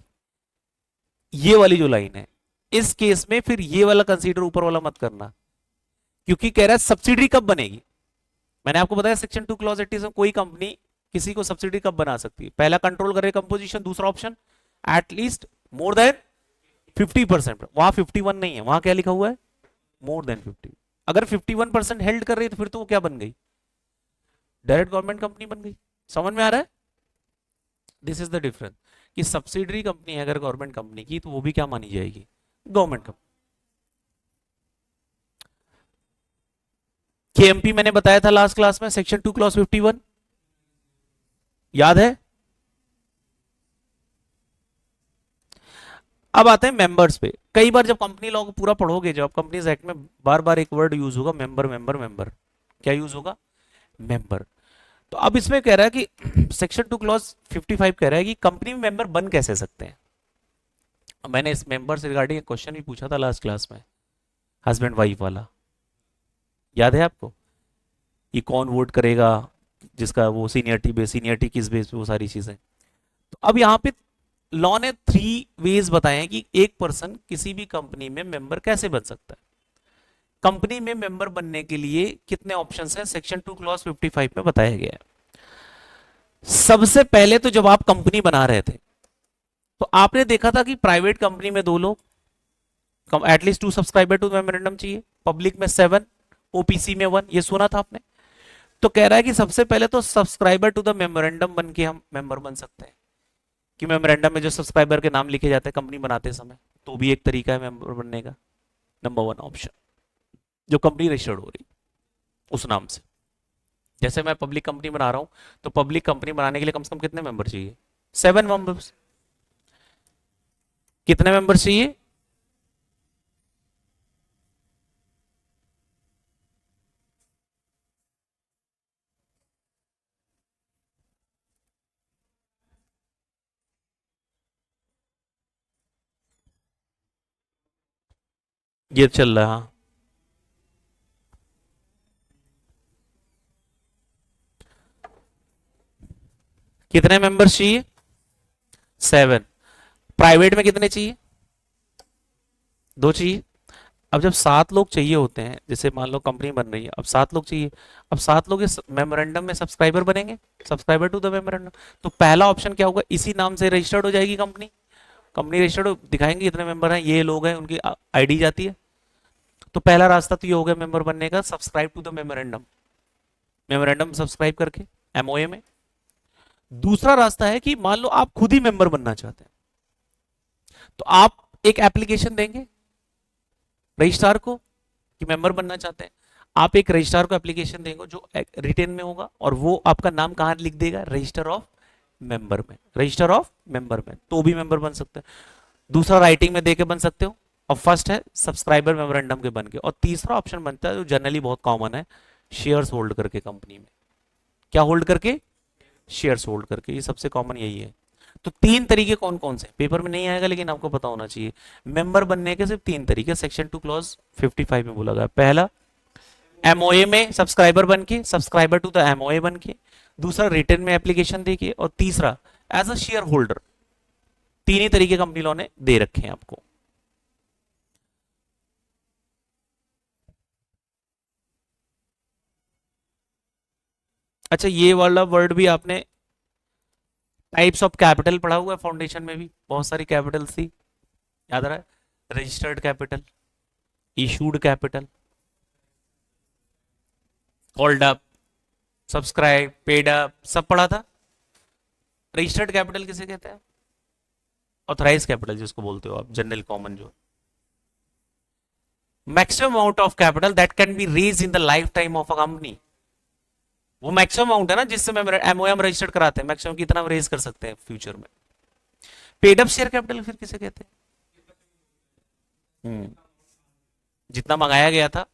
जो लाइन है, इस केस में फिर ये वाला कंसीडर ऊपर वाला मत करना, क्योंकि कह रहा है सब्सिडी कब बनेगी। मैंने आपको बताया सेक्शन 2 क्लॉज 87 कोई कंपनी किसी को सब्सिडी कब बना सकती है? पहला कंट्रोल करे कंपोजिशन, दूसरा ऑप्शन एटलीस्ट मोर देन 50%। वहां 51 नहीं है, वहां क्या लिखा हुआ है? मोर देन 50। अगर 51% हेल्ड कर रही है तो फिर तो वो क्या बन गई? डायरेक्ट गवर्नमेंट कंपनी बन गई। समझ में आ रहा है? दिस इज द डिफरेंस कि सब्सिडरी कंपनी है अगर गवर्नमेंट कंपनी की तो वो भी क्या मानी जाएगी? Government company. केएमपी मैंने बताया था लास्ट क्लास में, सेक्शन 2 क्लॉज 51, याद है? अब आते हैं मेंबर्स पे। कई बार जब कंपनी लॉ को पूरा पढ़ोगे, जब कंपनीज एक्ट में बार बार एक वर्ड यूज होगा, मेंबर मेंबर मेंबर। क्या यूज होगा? मेंबर। तो अब इसमें कह रहा है कि सेक्शन 2 क्लॉज 55 कह रहा है कि कंपनी में मेंबर बन कैसे सकते हैं। मैंने इस मेंबर से रिगार्डिंग एक क्वेश्चन भी पूछा था लास्ट क्लास में, हस्बैंड वाइफ वाला, याद है आपको? ये कौन वोट करेगा, जिसका वो सीनियरिटी किस बेस पे, वो सारी चीजें। तो अब यहाँ पे लॉ ने 3 वेज बताए हैं कि एक पर्सन किसी भी कंपनी में मेंबर कैसे बन सकता है। कंपनी में मेंबर बनने के लिए कितने ऑप्शंस हैं, सेक्शन 2 क्लॉज 55 में बताया गया है। सबसे पहले तो जब आप कंपनी बना रहे थे तो आपने देखा था कि प्राइवेट कंपनी में 2 लोग, एटलीस्ट 2 सब्सक्राइबर टू मेमोरेंडम चाहिए, पब्लिक में 7, ओपीसी में 1, ये सुना था आपने। तो कह रहा है कि सबसे पहले तो सब्सक्राइबर टू द मेमोरेंडम बन के हम मेंबर बन सकते हैं, कि मेमोरेंडम में जो सब्सक्राइबर के नाम लिखे जाते हैं कंपनी बनाते समय, तो भी एक तरीका है मेंबर बनने का। नंबर 1 ऑप्शन, जो कंपनी रजिस्टर्ड हो रही उस नाम से। जैसे मैं पब्लिक कंपनी बना रहा हूं तो पब्लिक कंपनी बनाने के लिए कम से कम कितने मेंबर चाहिए? 7 मेंबर्स। कितने मेंबर चाहिए? ये चल रहा है, हाँ। कितने मेंबर्स चाहिए? 7। प्राइवेट में कितने चाहिए? 2 चाहिए। अब जब 7 लोग चाहिए होते हैं, जैसे मान लो कंपनी बन रही है, अब 7 लोग चाहिए, अब 7 लोग इस मेमोरेंडम में सब्सक्राइबर बनेंगे, सब्सक्राइबर टू द मेमोरेंडम। तो पहला ऑप्शन क्या होगा? इसी नाम से रजिस्टर्ड हो जाएगी कंपनी, कंपनी रजिस्टर्ड दिखाएंगे कितने मेंबर हैं, ये लोग हैं, उनकी आईडी जाती है। तो पहला रास्ता तो ये हो गया मेंबर बनने का, subscribe to the memorandum, memorandum subscribe करके एमओए में। दूसरा रास्ता है कि मान लो आप खुद ही मेंबर बनना चाहते हैं, तो आप एक एप्लीकेशन देंगे रजिस्ट्रार को कि मेंबर बनना चाहते हैं। आप एक रजिस्ट्रार को एप्लीकेशन देंगे जो रिटेन में होगा, और वो आपका नाम कहाँ लिख देगा, रजिस्टर ऑफ मेंबर में, रजिस्टर ऑफ मेंबर में, तो भी मेंबर बन सकते हैं। दूसरा राइटिंग में देके बन सकते हो, और फर्स्ट है सब्सक्राइबर मेमोरेंडम के बन के, और तीसरा ऑप्शन बनता है जो जनरली बहुत कॉमन है, शेयर्स होल्ड करके कंपनी में। क्या होल्ड करके, शेयर्स होल्ड करके, ये सबसे कॉमन यही है। तो तीन तरीके कौन कौन से, पेपर में नहीं आएगा लेकिन आपको पता होना चाहिए। मेंबर बनने के सिर्फ तीन तरीके सेक्शन 2 क्लॉज 55 में बोला गया। पहला एमओए में सब्सक्राइबर बन के, सब्सक्राइबर टू द एमओए बन के, दूसरा रिटर्न में एप्लीकेशन देके, और तीसरा एज अ शेयर होल्डर। तीन ही तरीके कंपनी लॉ ने दे रखे हैं आपको। अच्छा, ये वाला वर्ड भी आपने टाइप्स ऑफ कैपिटल पढ़ा हुआ है फाउंडेशन में भी, बहुत सारी कैपिटल थी, याद रहा है, registered capital, issued capital, called up, subscribe, paid up, सब पढ़ा था। रजिस्टर्ड कैपिटल किसे कहते हैं, ऑथराइज कैपिटल जिसको बोलते हो आप, जनरल कॉमन जो, maximum amount of capital that can be raise in the life time of a company. वो मैक्सिमम अमाउंट है ना जिससे एमओएम रजिस्टर्ड कराते हैं, मैक्सिमम कितना रेज कर सकते हैं फ्यूचर में। पेड अप शेयर कैपिटल फिर किसे कहते हैं, जितना मंगाया गया था,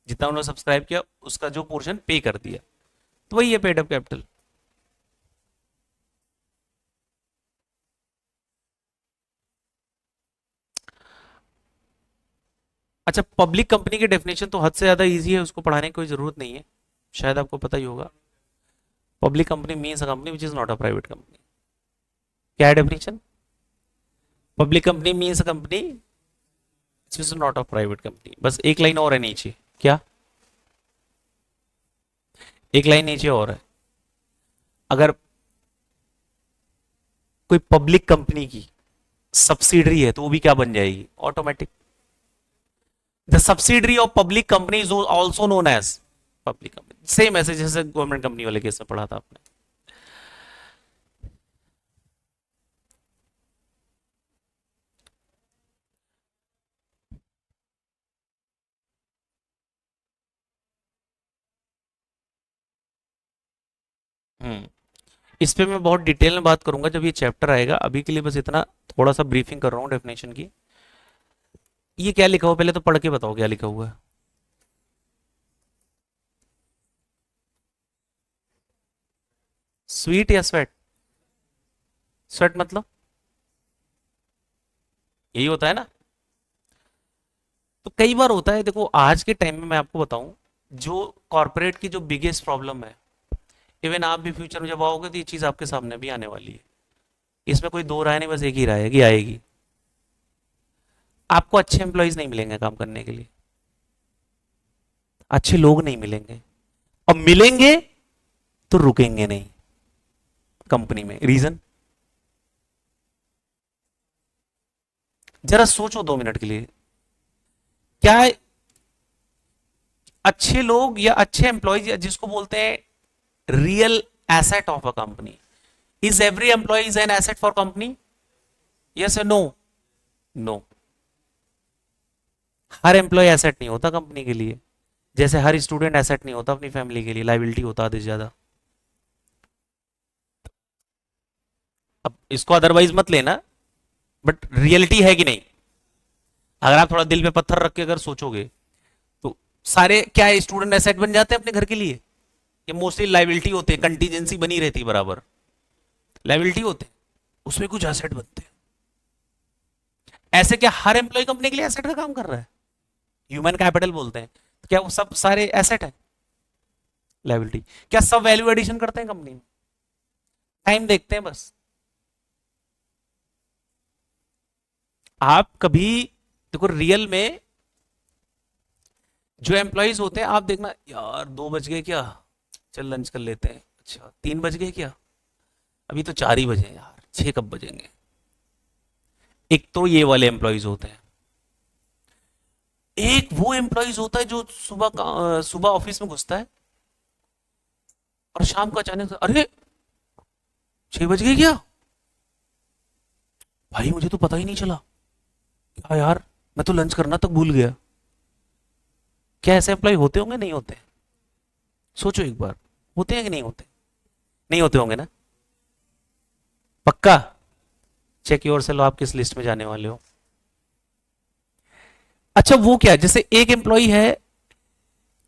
जितना उन्होंने सब्सक्राइब किया उसका जो पोर्शन पे कर दिया, तो वही है पेड अप कैपिटल। अच्छा, पब्लिक कंपनी की डेफिनेशन तो हद से ज्यादा इजी है, उसको पढ़ाने की कोई जरूरत नहीं है, शायद आपको पता ही होगा। Public company means a company which is not a private company. क्या है definition, public company means a company which is not a private company. बस एक लाइन और है नीचे, क्या, एक लाइन नीचे और है, अगर कोई पब्लिक कंपनी की सब्सिडरी है तो वो भी क्या बन जाएगी, automatic. The subsidiary of public company is also known as public company. Same ऐसे जैसे गवर्नमेंट कंपनी वाले केस में पढ़ा था आपने। इस पे मैं बहुत डिटेल में बात करूंगा जब ये चैप्टर आएगा, अभी के लिए बस इतना थोड़ा सा ब्रीफिंग कर रहा हूँ डेफिनेशन की। ये क्या लिखा हुआ, पहले तो पढ़ के बताओ क्या लिखा हुआ है। स्वीट या स्वेट, स्वेट मतलब यही होता है ना। तो कई बार होता है, देखो आज के टाइम में मैं आपको बताऊं, जो कॉर्पोरेट की जो बिगेस्ट प्रॉब्लम है, इवन आप भी फ्यूचर में जब आओगे तो ये चीज आपके सामने भी आने वाली है, इसमें कोई दो राय नहीं, बस एक ही राय है कि आएगी। आपको अच्छे एम्प्लॉयज नहीं मिलेंगे काम करने के लिए, अच्छे लोग नहीं मिलेंगे, और मिलेंगे तो रुकेंगे नहीं कंपनी में। रीजन, जरा सोचो 2 मिनट के लिए, क्या अच्छे लोग या अच्छे एम्प्लॉयज, जिसको बोलते हैं real asset of a company, is every employee is an asset for company, yes और नो, नो। हर एम्प्लॉय एसेट नहीं होता कंपनी के लिए, जैसे हर स्टूडेंट एसेट नहीं होता अपनी फैमिली के लिए, लाइबिलिटी होता आधे से ज्यादा। अब इसको अदरवाइज मत लेना, बट रियलिटी है कि नहीं। अगर आप थोड़ा दिल पे पत्थर रख के अगर सोचोगे, तो सारे क्या स्टूडेंट एसेट बन जाते हैं अपने घर के लिए, ये मोस्टली लाइबिलिटी होते हैं, कंटीजेंसी बनी रहती है बराबर, लाइबिलिटी होते हैं, उसमें कुछ एसेट बनते हैं। ऐसे क्या हर एम्प्लॉय कंपनी के लिए एसेट का काम कर रहा है, ह्यूमन कैपिटल बोलते हैं, तो क्या वो सब सारे एसेट है, लाइबिलिटी। क्या सब वैल्यू एडिशन करते हैं कंपनी में, टाइम देखते हैं बस। आप कभी देखो रियल में जो एम्प्लॉयज होते हैं, आप देखना यार 2 बज गए क्या, चल लंच कर लेते हैं, अच्छा 3 बज गए क्या, अभी तो 4 ही बजे हैं यार, 6 कब बजेंगे। एक तो ये वाले एम्प्लॉयज होते हैं, एक वो एम्प्लॉयज होता है जो सुबह सुबह ऑफिस में घुसता है और शाम को अचानक से, अरे 6 बज गए क्या, भाई मुझे तो पता ही नहीं चला, क्या यार मैं तो लंच करना तक भूल गया। क्या ऐसे एम्प्लॉय होते होंगे, नहीं होते? सोचो एक बार, होते हैं कि नहीं होते? नहीं होते होंगे ना? पक्का? चेक योर सेल्फ, आप किस लिस्ट में जाने वाले हो? अच्छा वो क्या, जैसे एक एम्प्लॉय है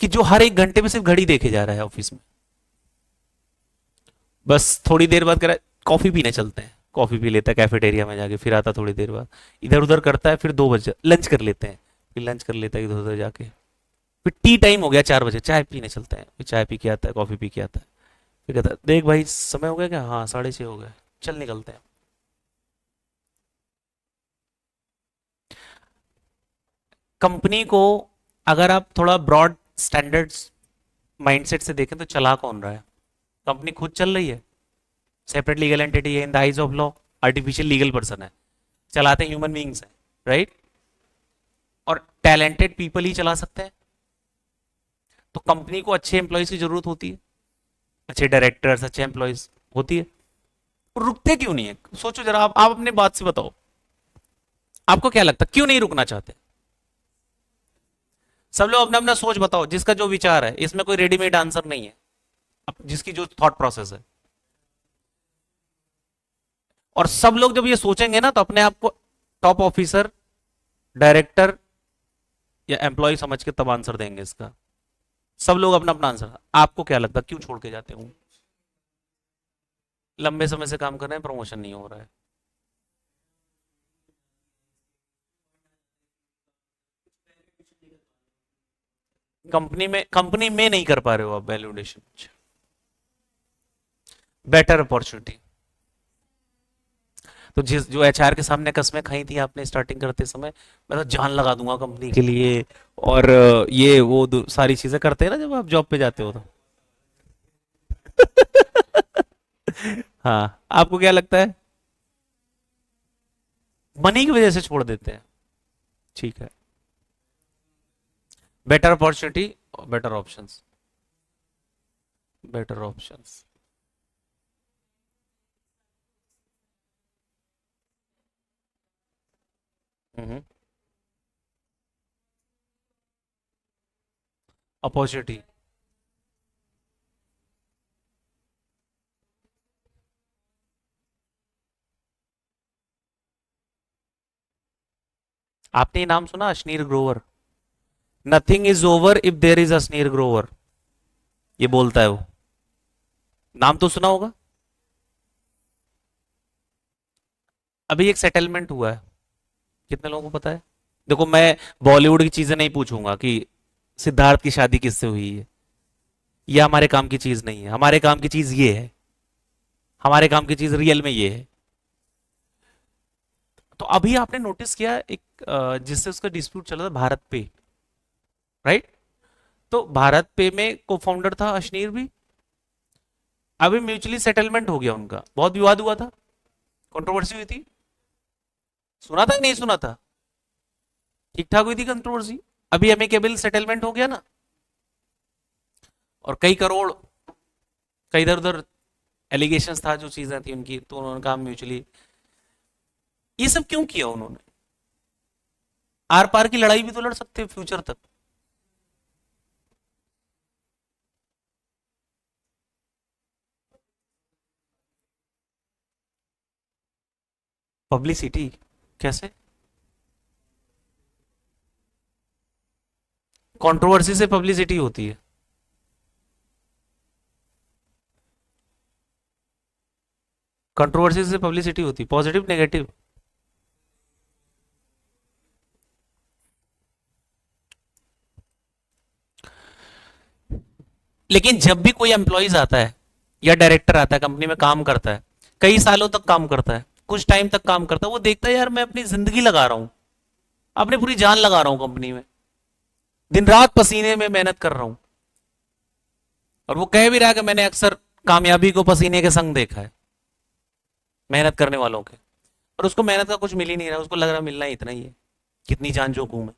कि जो हर एक घंटे में सिर्फ घड़ी देखे जा रहा है ऑफिस में, बस थोड़ी देर बाद कह रहा है कॉफी पीने चलते हैं, कॉफी पी लेता है कैफेटेरिया में जाके, फिर आता थोड़ी देर बाद, इधर उधर करता है, फिर 2 बजे लंच कर लेते हैं, फिर लंच कर लेता है इधर उधर जाके, फिर टी टाइम हो गया 4 बजे, चाय पीने चलते हैं, फिर चाय पी के आता है, कॉफी पी के आता है, फिर कहता है देख भाई समय हो गया क्या, हाँ 6:30 हो गए, चल निकलते हैं। कंपनी को अगर आप थोड़ा ब्रॉड स्टैंडर्ड्स माइंडसेट से देखें तो चला कौन रहा है? कंपनी खुद चल रही है, सेपरेट लीगल एंटिटी है in the eyes of law, artificial legal person है, चलाते ह्यूमन बींग्स हैं, राइट? और टैलेंटेड पीपल ही चला सकते हैं। तो कंपनी को अच्छे एम्प्लॉयज की जरूरत होती है, अच्छे डायरेक्टर्स, अच्छे एम्प्लॉयज होती है। और रुकते क्यों नहीं है? सोचो जरा, आप अपने बात से बताओ, आपको क्या लगता है क्यों नहीं रुकना चाहते? सब लोग अपना अपना सोच बताओ, जिसका जो विचार है, इसमें कोई रेडीमेड आंसर नहीं है, जिसकी जो थॉट प्रोसेस है। और सब लोग जब ये सोचेंगे ना तो अपने आप को टॉप ऑफिसर, डायरेक्टर या एम्प्लॉय समझ के तब आंसर देंगे इसका। सब लोग अपना अपना आंसर, आपको क्या लगता है क्यों छोड़ के जाते हो? लंबे समय से काम कर रहे हैं, प्रमोशन नहीं हो रहा है। कंपनी में नहीं कर पा रहे हो आप वैल्यूडेशन, बेटर अपॉर्चुनिटी। तो जिस जो एचआर के सामने कस्में खाई थी आपने स्टार्टिंग करते समय, मैं तो जान लगा दूंगा कंपनी के लिए, और ये वो सारी चीजें करते हैं ना जब आप जॉब पे जाते हो तो। हाँ, आपको क्या लगता है? मनी की वजह से छोड़ देते हैं, ठीक है। Better opportunity, better options, better options. Opportunity. आपने ये नाम सुना, Ashneer Grover? Nothing is over if there is Ashneer Grover, ये बोलता है वो। नाम तो सुना होगा। अभी एक सेटलमेंट हुआ है, कितने लोगों को पता है? देखो मैं बॉलीवुड की चीजें नहीं पूछूंगा कि सिद्धार्थ की शादी किससे हुई है, ये हमारे काम की चीज नहीं है, हमारे काम की चीज ये है, हमारे काम की चीज रियल में ये है। तो अभी आपने नोटिस किया एक जिससे उसका डिस्प्यूट चला था, भारत पे, राइट? तो भारत पे में को फाउंडर था अश्नीर भी। अभी म्यूचुअली सेटलमेंट हो गया उनका, बहुत विवाद हुआ था, कंट्रोवर्सी हुई थी, सुना था कि नहीं सुना था? ठीक ठाक हुई थी कंट्रोवर्सी, अभी एमिकेबल सेटलमेंट हो गया ना, और कई करोड़ कई इधर उधर एलिगेशंस था, जो चीजें थी उनकी, तो उन्होंने कहा म्यूचुअली। ये सब क्यों किया उन्होंने? आर पार की लड़ाई भी तो लड़ सकते फ्यूचर तक। पब्लिसिटी कैसे? कंट्रोवर्सी से पब्लिसिटी होती है? कंट्रोवर्सी से पब्लिसिटी होती, पॉजिटिव नेगेटिव? लेकिन जब भी कोई एम्प्लॉइज आता है या डायरेक्टर आता है कंपनी में, काम करता है, कई सालों तक काम करता है, कुछ टाइम तक काम करता है, वो देखता है यार मैं अपनी जिंदगी लगा रहा हूं, अपनी पूरी जान लगा रहा हूं कंपनी में, दिन रात पसीने में मेहनत कर रहा हूं, और वो कह भी रहा है कि मैंने अक्सर कामयाबी को पसीने के संग देखा है, मेहनत करने वालों के। और उसको मेहनत का कुछ मिल ही नहीं रहा, उसको लग रहा मिलना ही इतना ही है, कितनी जान जोखूं मैं।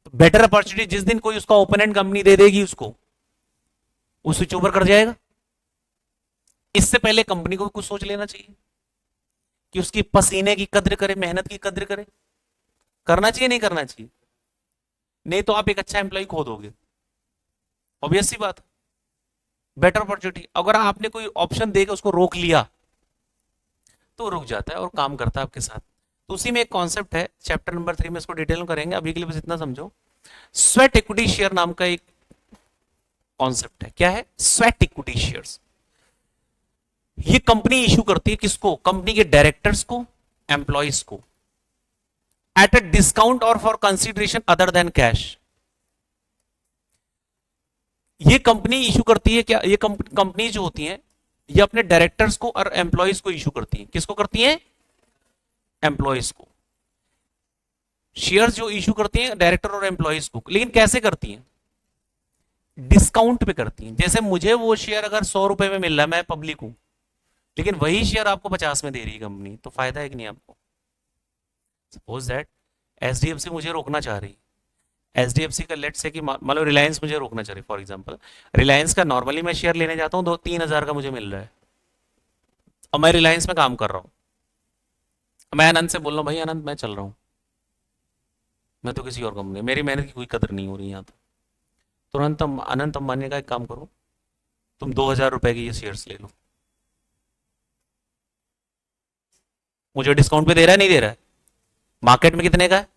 तो बेटर अपॉर्चुनिटी जिस दिन कोई उसका ओपोनेंट कंपनी दे देगी उसको, वो स्विच ओवर कर जाएगा। इससे पहले कंपनी को कुछ सोच लेना चाहिए कि उसकी पसीने की कद्र करे, मेहनत की कद्र करे। करना चाहिए नहीं करना चाहिए? नहीं तो आप एक अच्छा एम्प्लॉय खो दोगे, ऑब्वियस सी बात। बेटर अपॉर्चुनिटी, अगर आपने कोई ऑप्शन देकर उसको रोक लिया तो रुक जाता है और काम करता है आपके साथ। तो उसी में एक कॉन्सेप्ट है, चैप्टर नंबर 3 में इसको डिटेल में करेंगे, अभी के लिए बस इतना समझो। स्वेट इक्विटी शेयर नाम का एक कॉन्सेप्ट है। क्या है? Sweat equity shares. ये कंपनी इशू करती है किसको? कंपनी के डायरेक्टर्स को, एम्प्लॉयज को, एट अ डिस्काउंट और for consideration other than cash. ये कंपनी इशू करती है क्या? ये कंपनी जो होती हैं ये अपने डायरेक्टर्स को और एम्प्लॉयज को इशू करती हैं। किसको करती हैं? एम्प्लॉयज को। शेयर्स जो इशू करती हैं डायरेक्टर और एम्प्लॉयज को, लेकिन कैसे करती हैं? डिस्काउंट पे करती हैं। जैसे मुझे वो शेयर अगर 100 रुपए में मिल रहा है, मैं पब्लिक हूं, लेकिन वही शेयर आपको 50 में दे रही है कंपनी, तो फायदा है कि नहीं आपको? सपोज दैट एचडीएफसी मुझे रोकना चाह रही, एचडीएफसी का लेट से कि मान लो रिलायंस मुझे रोकना चाह रही फॉर एग्जांपल। रिलायंस का नॉर्मली मैं शेयर लेने जाता हूं 2-3 हज़ार का मुझे मिल रहा है, और मैं रिलायंस में काम कर रहा हूं। मैं आनंद से बोल रहा हूं, भाई आनंद मैं चल रहा हूं, मैं तो किसी और कंपनी, मेरी मेहनत की कोई कदर नहीं हो रही यहाँ तो। तुरंत अनंत अंबानी का एक काम करो, तुम 2,000 रुपए के ये शेयर्स ले लो। मुझे डिस्काउंट पे दे रहा है नहीं दे रहा है? मार्केट में कितने का है?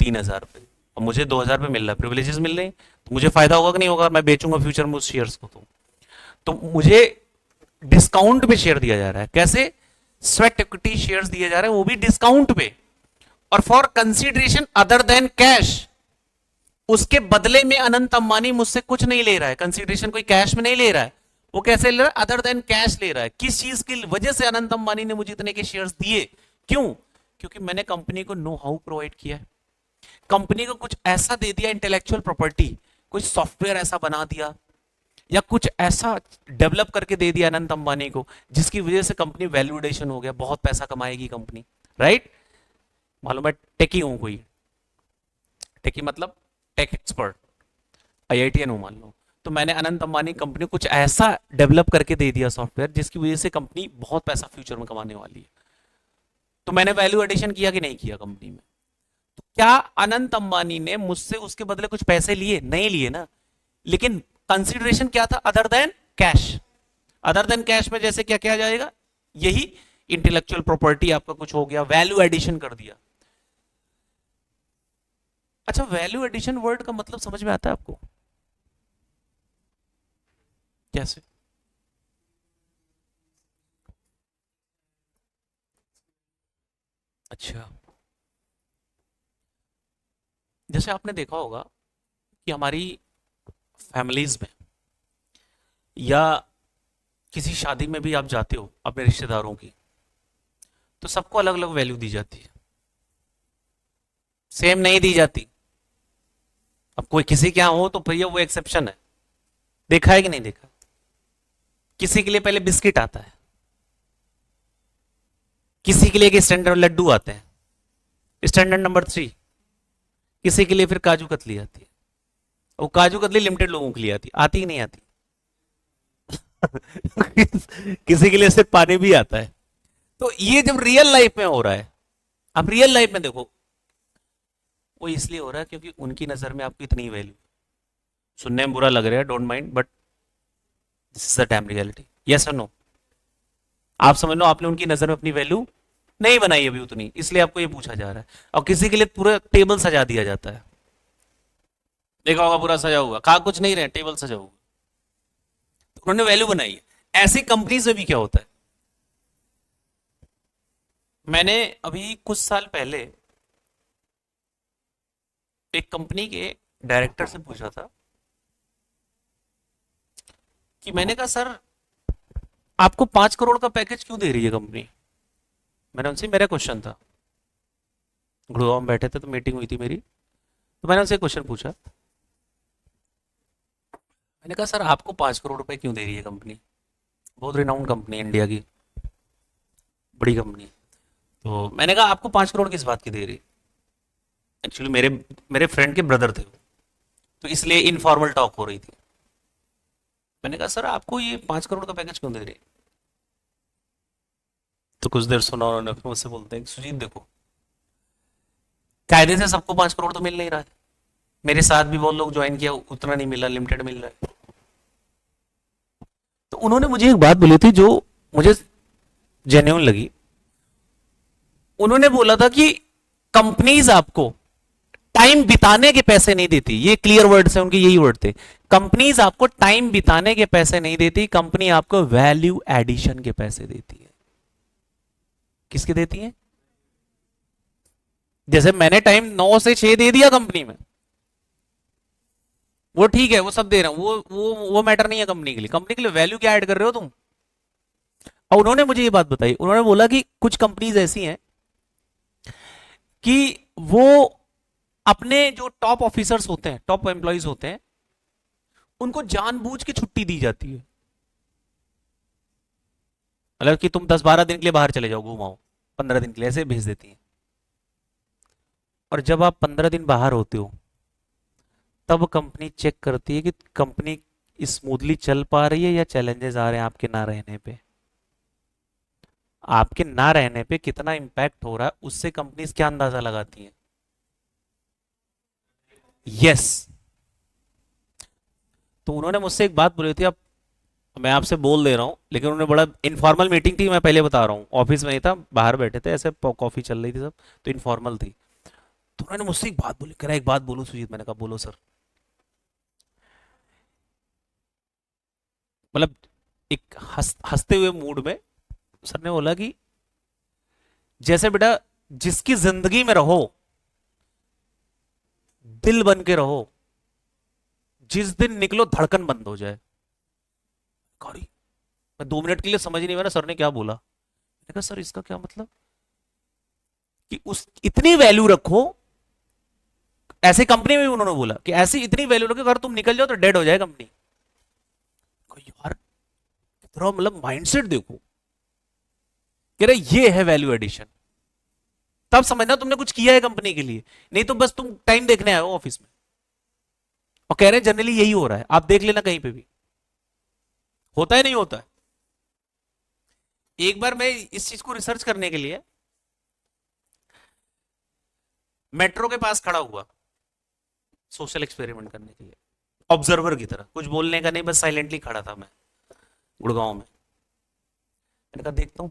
3,000 रुपए, और मुझे 2,000 रुपए मिल रहा है, प्रिविलेजेस मिल रहे हैं, तो मुझे फायदा होगा कि नहीं होगा? मैं बेचूंगा फ्यूचर में उस शेयर्स को, तो मुझे डिस्काउंट पे शेयर दिया जा रहा है। कैसे? स्वेट इक्विटी शेयर्स दिए जा रहे हैं, वो भी डिस्काउंट पे, और for consideration other than cash. उसके बदले में अनंत अंबानी मुझसे कुछ नहीं ले रहा है, कंसिडरेशन कोई कैश में नहीं ले रहा है। वो कैसे ले रहा है? अदर देन कैश ले रहा है। किस चीज की वजह से अनंत अंबानी ने मुझे इतने के शेयर्स दिए? क्यों? क्योंकि मैंने कंपनी को नो हाउ प्रोवाइड किया है, कंपनी को कुछ ऐसा दे दिया, इंटेलेक्चुअल प्रॉपर्टी, कुछ सॉफ्टवेयर ऐसा बना दिया, या कुछ ऐसा डेवलप करके दे दिया अनंत अंबानी को, जिसकी वजह से कंपनी वैल्यूएशन हो गया, बहुत पैसा कमाएगी कंपनी, राइट? मालूम मैं टेकी हूं, कोई टेकी मतलब टेक एक्सपर्ट, आईआईटीएन हूं मान लो, तो मैंने अनंत अंबानी कंपनी को कुछ ऐसा डेवलप करके दे दिया सॉफ्टवेयर, जिसकी वजह से कंपनी बहुत पैसा फ्यूचर में कमाने वाली है। तो मैंने वैल्यू एडिशन किया कि नहीं किया कंपनी में? तो क्या अनंत अंबानी ने मुझसे उसके बदले कुछ पैसे लिए? नहीं लिए ना। लेकिन कंसिडरेशन क्या था? Other than cash. Other than cash में जैसे क्या किया जाएगा? यही इंटेलेक्चुअल प्रॉपर्टी आपका कुछ हो गया, वैल्यू एडिशन कर दिया। अच्छा, वैल्यू एडिशन वर्ड का मतलब समझ में आता है आपको? कैसे? अच्छा, जैसे आपने देखा होगा कि हमारी फैमिलीज में या किसी शादी में भी आप जाते हो अपने रिश्तेदारों की, तो सबको अलग अलग वैल्यू दी जाती है, सेम नहीं दी जाती। अब कोई किसी के यहाँ हो तो भैया वो एक्सेप्शन है, देखा है कि नहीं देखा? किसी के लिए पहले बिस्किट आता है, किसी के लिए एक स्टैंडर्ड लड्डू आते हैं, स्टैंडर्ड नंबर 3, किसी के लिए फिर काजू कतली आती है। वो काजू कतली लिमिटेड लोगों के लिए आती ही नहीं आती। किसी के लिए सिर्फ पानी भी आता है। तो ये जब रियल लाइफ में हो रहा है, अब रियल लाइफ में देखो, वो इसलिए हो रहा है क्योंकि उनकी नजर में आपकी इतनी वैल्यू, सुनने में बुरा लग रहा है, don't mind, but this is the dam reality. Yes और नो? आप समझ लो, आपने उनकी नजर में अपनी वैल्यू नहीं बनाई अभी उतनी, इसलिए आपको ये पूछा जा रहा है। और किसी के लिए पूरा टेबल सजा दिया जाता है, देखा होगा पूरा सजा हुआ, खा कुछ नहीं रहे, टेबल सजा हुआ, तो उन्होंने वैल्यू बनाई है। ऐसी कंपनीज में भी क्या होता है? मैंने अभी कुछ साल पहले एक कंपनी के डायरेक्टर से पूछा था कि, मैंने कहा सर आपको 5 करोड़ का पैकेज क्यों दे रही है कंपनी? मैंने उनसे, मेरा क्वेश्चन था, गुड़गांव में बैठे थे तो मीटिंग हुई थी मेरी, तो मैंने उनसे क्वेश्चन पूछा, मैंने कहा सर आपको 5 करोड़ रुपए क्यों दे रही है कंपनी? बहुत रिनाउंड कंपनी है, इंडिया की बड़ी कंपनी। तो मैंने कहा आपको 5 करोड़ किस बात की दे रही? एक्चुअली मेरे मेरे फ्रेंड के ब्रदर थे, तो इसलिए इनफॉर्मल टॉक हो रही थी। मैंने कहा सर आपको ये 5 करोड़ का पैकेज क्यों दे रही? तो कुछ देर सुना उन्होंने, फिर मुझसे बोलते हैं सुजीत देखो, कायदे से सबको 5 करोड़ तो मिल नहीं रहा है, मेरे साथ भी बहुत लोग ज्वाइन किया, उतना नहीं मिला, लिमिटेड मिल रहा है। तो उन्होंने मुझे एक बात बोली थी जो मुझे जेन्युइन लगी। उन्होंने बोला था कि कंपनीज आपको टाइम बिताने के पैसे नहीं देती, ये क्लियर वर्ड से उनके यही वर्ड थे। कंपनीज आपको टाइम बिताने के पैसे नहीं देती, कंपनी आपको वैल्यू एडिशन के पैसे देती है। किसके देती है? जैसे मैंने टाइम 9 से 6 दे दिया कंपनी में, वो ठीक है, वो सब दे रहा हूं, वो मैटर नहीं है कंपनी के लिए। कंपनी के लिए वैल्यू क्या ऐड कर रहे हो तुम? और उन्होंने मुझे ये बात बताई, उन्होंने बोला कि कुछ कंपनीज ऐसी हैं कि वो अपने जो टॉप ऑफिसर्स होते हैं, टॉप एम्प्लॉइज होते हैं, उनको जानबूझ के छुट्टी दी जाती है। मतलब कि तुम 10-12 दिन के लिए बाहर चले जाओ, घुमाओ, 15 दिन के लिए, ऐसे भेज देती हैं। और जब आप 15 दिन बाहर होते हो, तब कंपनी चेक करती है कि कंपनी स्मूथली चल पा रही है या चैलेंजेस आ रहे हैं आपके ना रहने पे। आपके ना रहने पे कितना इंपैक्ट हो रहा है, उससे कंपनीज क्या अंदाजा लगाती हैं? यस। तो उन्होंने मुझसे एक बात बोली थी, अब मैं आपसे बोल दे रहा हूं, लेकिन उन्होंने बड़ा इनफॉर्मल मीटिंग थी, मैं पहले बता रहा हूँ, ऑफिस में नहीं था, बाहर बैठे थे, ऐसे कॉफी चल रही थी सब, तो इनफॉर्मल थी। तो उन्होंने मुझसे एक बात बोली, कह रहा एक बात बोलूं सुजीत? मैंने कहा बोलो सर। मतलब एक हंसते हुए मूड में सर ने बोला कि जैसे बेटा, जिसकी जिंदगी में रहो, दिल बन के रहो, जिस दिन निकलो धड़कन बंद हो जाए। गौरी, मैं 2 मिनट के लिए समझ नहीं पाया सर ने क्या बोला। मैंने कहा सर इसका क्या मतलब? कि उस इतनी वैल्यू रखो, ऐसे कंपनी में भी उन्होंने बोला कि ऐसी इतनी वैल्यू रखो, अगर तुम निकल जाओ तो डेड हो जाए कंपनी। यार कितना मतलब माइंडसेट देखो। कह रहे ये है वैल्यू एडिशन। तब समझना तुमने कुछ किया है कंपनी के लिए, नहीं तो बस तुम टाइम देखने आए हो ऑफिस में। और कह रहे हैं जनरली यही हो रहा है, आप देख लेना कहीं पे भी होता है, नहीं होता है। एक बार मैं इस चीज को रिसर्च करने के लिए मेट्रो के पास खड़ा हुआ, सोशल एक्सपेरिमेंट करने के लिए, ऑब्जर्वर की तरह, कुछ बोलने का नहीं, बस साइलेंटली खड़ा था मैं, गुड़गांव में। मैंने कहा देखता हूं।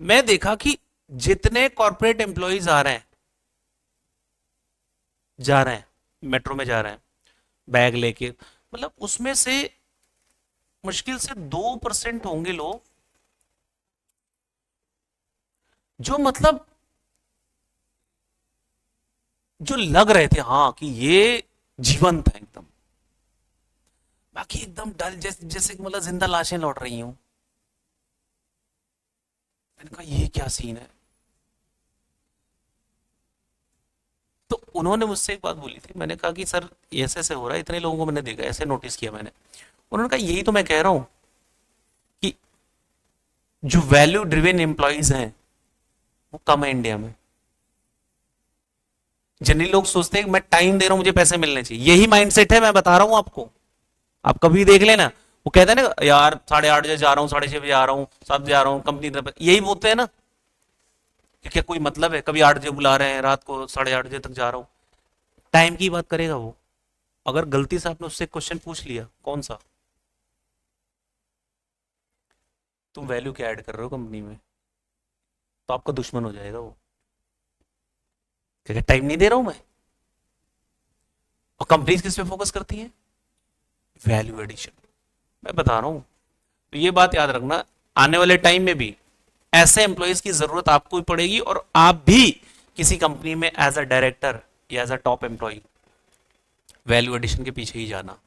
मैं देखा कि जितने कॉर्पोरेट एम्प्लॉयज आ रहे हैं, जा रहे हैं, मेट्रो में जा रहे हैं बैग लेके, मतलब उसमें से मुश्किल से 2% होंगे लोग जो मतलब जो लग रहे थे हाँ कि ये जीवंत है एकदम। बाकी एकदम डल, जैसे जैसे मतलब जिंदा लाशें लौट रही हूं। मैंने कहा ये क्या सीन है? तो उन्होंने मुझसे एक बात बोली थी, मैंने कहा कि सर ऐसे ऐसे हो रहा है, इतने लोगों को मैंने देखा, ऐसे नोटिस किया मैंने। उन्होंने कहा यही तो मैं कह रहा हूं कि जो वैल्यू ड्रिवन एम्प्लॉइज हैं वो कम है इंडिया में। जनरली लोग सोचते हैं कि मैं टाइम दे रहा हूं, मुझे पैसे मिलने चाहिए, यही माइंडसेट है, मैं बता रहा हूं आपको। आप कभी देख लेना, वो कहते हैं ना यार 8:30 बजे जा रहा हूँ, 6:30 बजे आ रहा हूँ, 7 बजे आ रहा हूँ कंपनी तरफ, यही बोलते हैं ना कि क्या कोई मतलब है, कभी 8 बजे बुला रहे हैं, रात को 8:30 बजे तक जा रहा हूँ। टाइम की बात करेगा वो। अगर गलती से आपने उससे क्वेश्चन पूछ लिया, कौन सा, तुम वैल्यू क्या ऐड कर रहे हो कंपनी में, तो आपका दुश्मन हो जाएगा वो। क्या टाइम नहीं दे रहा हूं मैं? और कंपनीज किस पे फोकस करती हैं? Value addition. मैं बता रहा हूं, तो ये बात याद रखना, आने वाले टाइम में भी ऐसे एम्प्लॉयज की जरूरत आपको भी पड़ेगी, और आप भी किसी कंपनी में एज अ डायरेक्टर या as a top employee value addition के पीछे ही जाना।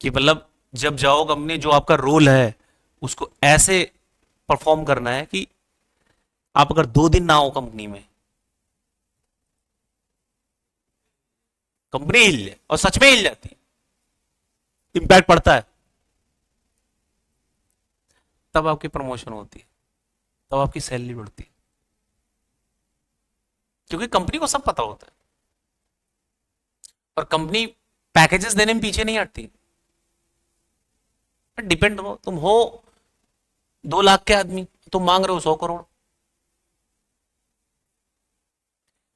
कि मतलब जब जाओ कंपनी, जो आपका रोल है उसको ऐसे परफॉर्म करना है कि आप अगर 2 दिन ना हो कंपनी में, कंपनी हिल जाए, और सच में हिल जाती है, इंपैक्ट पड़ता है। तब आपकी प्रमोशन होती है, तब आपकी सैलरी बढ़ती है, क्योंकि कंपनी को सब पता होता है। और कंपनी पैकेजेस देने में पीछे नहीं हटती। डिपेंड हो, तुम हो 2 लाख के आदमी, तुम मांग रहे हो 100 करोड़,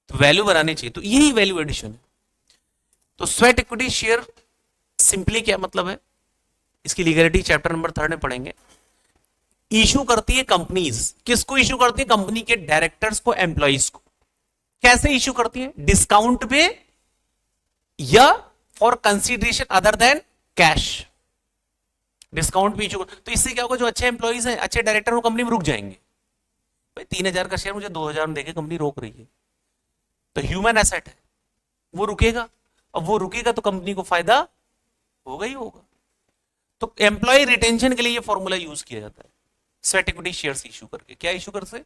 तो वैल्यू बनानी चाहिए, तो यही वैल्यू एडिशन है। तो स्वेट इक्विटी शेयर सिंपली क्या मतलब है, इसकी लीगलिटी चैप्टर नंबर 3 में पढ़ेंगे। इशू करती है कंपनीज, किसको इशू करती है, कंपनी के डायरेक्टर्स को, एम्प्लॉइज को। कैसे इशू करती है, डिस्काउंट पे या for consideration other than cash. Discount पे इशू, तो इससे क्या होगा, जो अच्छे एम्प्लॉइज हैं, अच्छे डायरेक्टर, वो कंपनी में रुक जाएंगे। भाई 3,000 का शेयर मुझे 2,000 में देके कंपनी रोक रही है, तो ह्यूमन एसेट है, वो रुकेगा। अब वो रुकेगा तो कंपनी को फायदा होगा ही होगा। तो एम्प्लॉय रिटेंशन के लिए ये फॉर्मूला यूज किया जाता है, स्वेट इक्विटी शेयर्स इशू करके। क्या इशू कर से,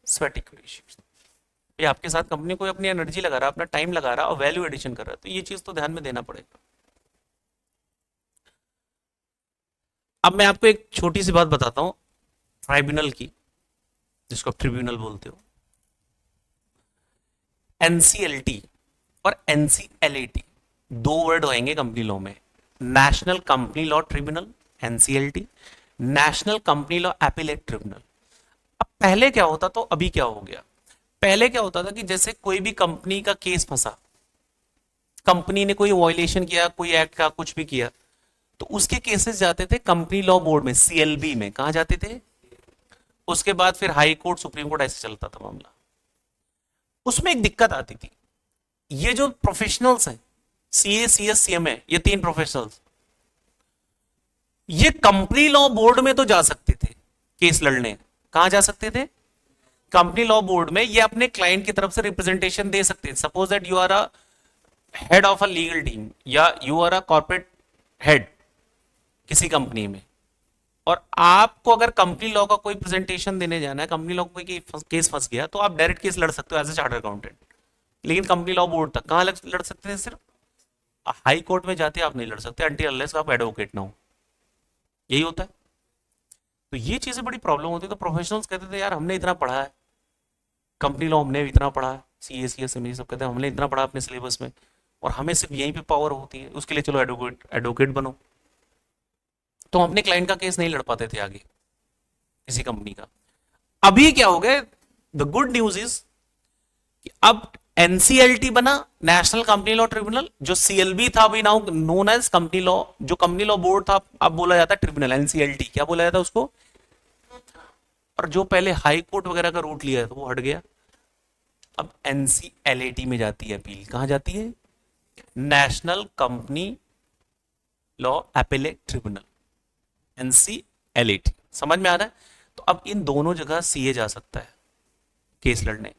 स्वेट इक्विटी शेयर्स। ये आपके साथ कंपनी को अपनी एनर्जी लगा रहा है, अपना टाइम लगा रहा है और वैल्यू एडिशन कर रहा है, तो ये चीज तो ध्यान में देना पड़ेगा। अब मैं आपको एक छोटी सी बात बताता हूं ट्राइब्यूनल की, जिसको आप ट्रिब्यूनल बोलते हो। एनसीएलटी और एनसीएलएटी दो वर्ड होंगे कंपनी लॉ में, national company law tribunal NCLT, national company law appellate tribunal. अब पहले क्या होता, तो अभी क्या हो गया, पहले क्या होता था कि जैसे कोई भी कंपनी का केस फंसा, कंपनी ने कोई वायलेशन किया, कोई एक्ट का कुछ भी किया, तो उसके केसेस जाते थे कंपनी लॉ बोर्ड में, सीएलबी में। कहां जाते थे, उसके बाद फिर हाई कोर्ट, सुप्रीम कोर्ट, ऐसे चलता था मामला। उसमें एक दिक्कत आती थी, ये जो प्रोफेशनल्स हैं, सीए, सीएस, सीएमए, ये 3 प्रोफेशनल्स, ये कंपनी लॉ बोर्ड में तो जा सकते थे केस लड़ने। कहां जा सकते थे, कंपनी लॉ बोर्ड में। ये अपने क्लाइंट की तरफ से रिप्रेजेंटेशन दे सकते हैं। Suppose that you are a head of a legal team, या you are a corporate head किसी कंपनी में, और आपको अगर कंपनी लॉ का कोई प्रेजेंटेशन देने जाना है, कंपनी लॉ कोई केस फंस गया, तो आप डायरेक्ट केस लड़ सकते हो एज ए चार्टर अकाउंटेंट। लेकिन कंपनी लॉ बोर्ड तक कहां लड़ सकते थे, सिर्फ हाई कोर्ट में जाते आप नहीं लड़ सकते, अनटिल अनलेस आप एडवोकेट ना हो। यही होता है। तो ये चीजें बड़ी प्रॉब्लम होती है। तो प्रोफेशनल्स कहते थे यार हमने इतना पढ़ा है, कंपनी लॉ हमने इतना पढ़ा है, सी ए सी एस सब कहते हैं हमने इतना पढ़ा अपने सिलेबस में, और हमें सिर्फ यहीं पे पावर होती है, उसके लिए चलो एडवोकेट एडवोकेट बनो। तो हम अपने क्लाइंट का केस नहीं लड़ पाते थे आगे किसी कंपनी का। अभी क्या हो गया, द गुड न्यूज इज कि अब एनसीएलटी बना, नेशनल कंपनी लॉ ट्रिब्यूनल। जो सीएलबी था अभी now known as company law, जो कंपनी लॉ बोर्ड था अब बोला जाता है ट्रिब्यूनल, एनसीएलटी क्या बोला जाता है उसको। और जो पहले हाई कोर्ट वगैरह का रूट लिया था वो हट गया, अब एनसीएलएटी में जाती है अपील। कहां जाती है, national company law appellate tribunal, NCLAT. समझ में आ रहा है। तो अब इन दोनों जगह सीए जा सकता है केस लड़ने।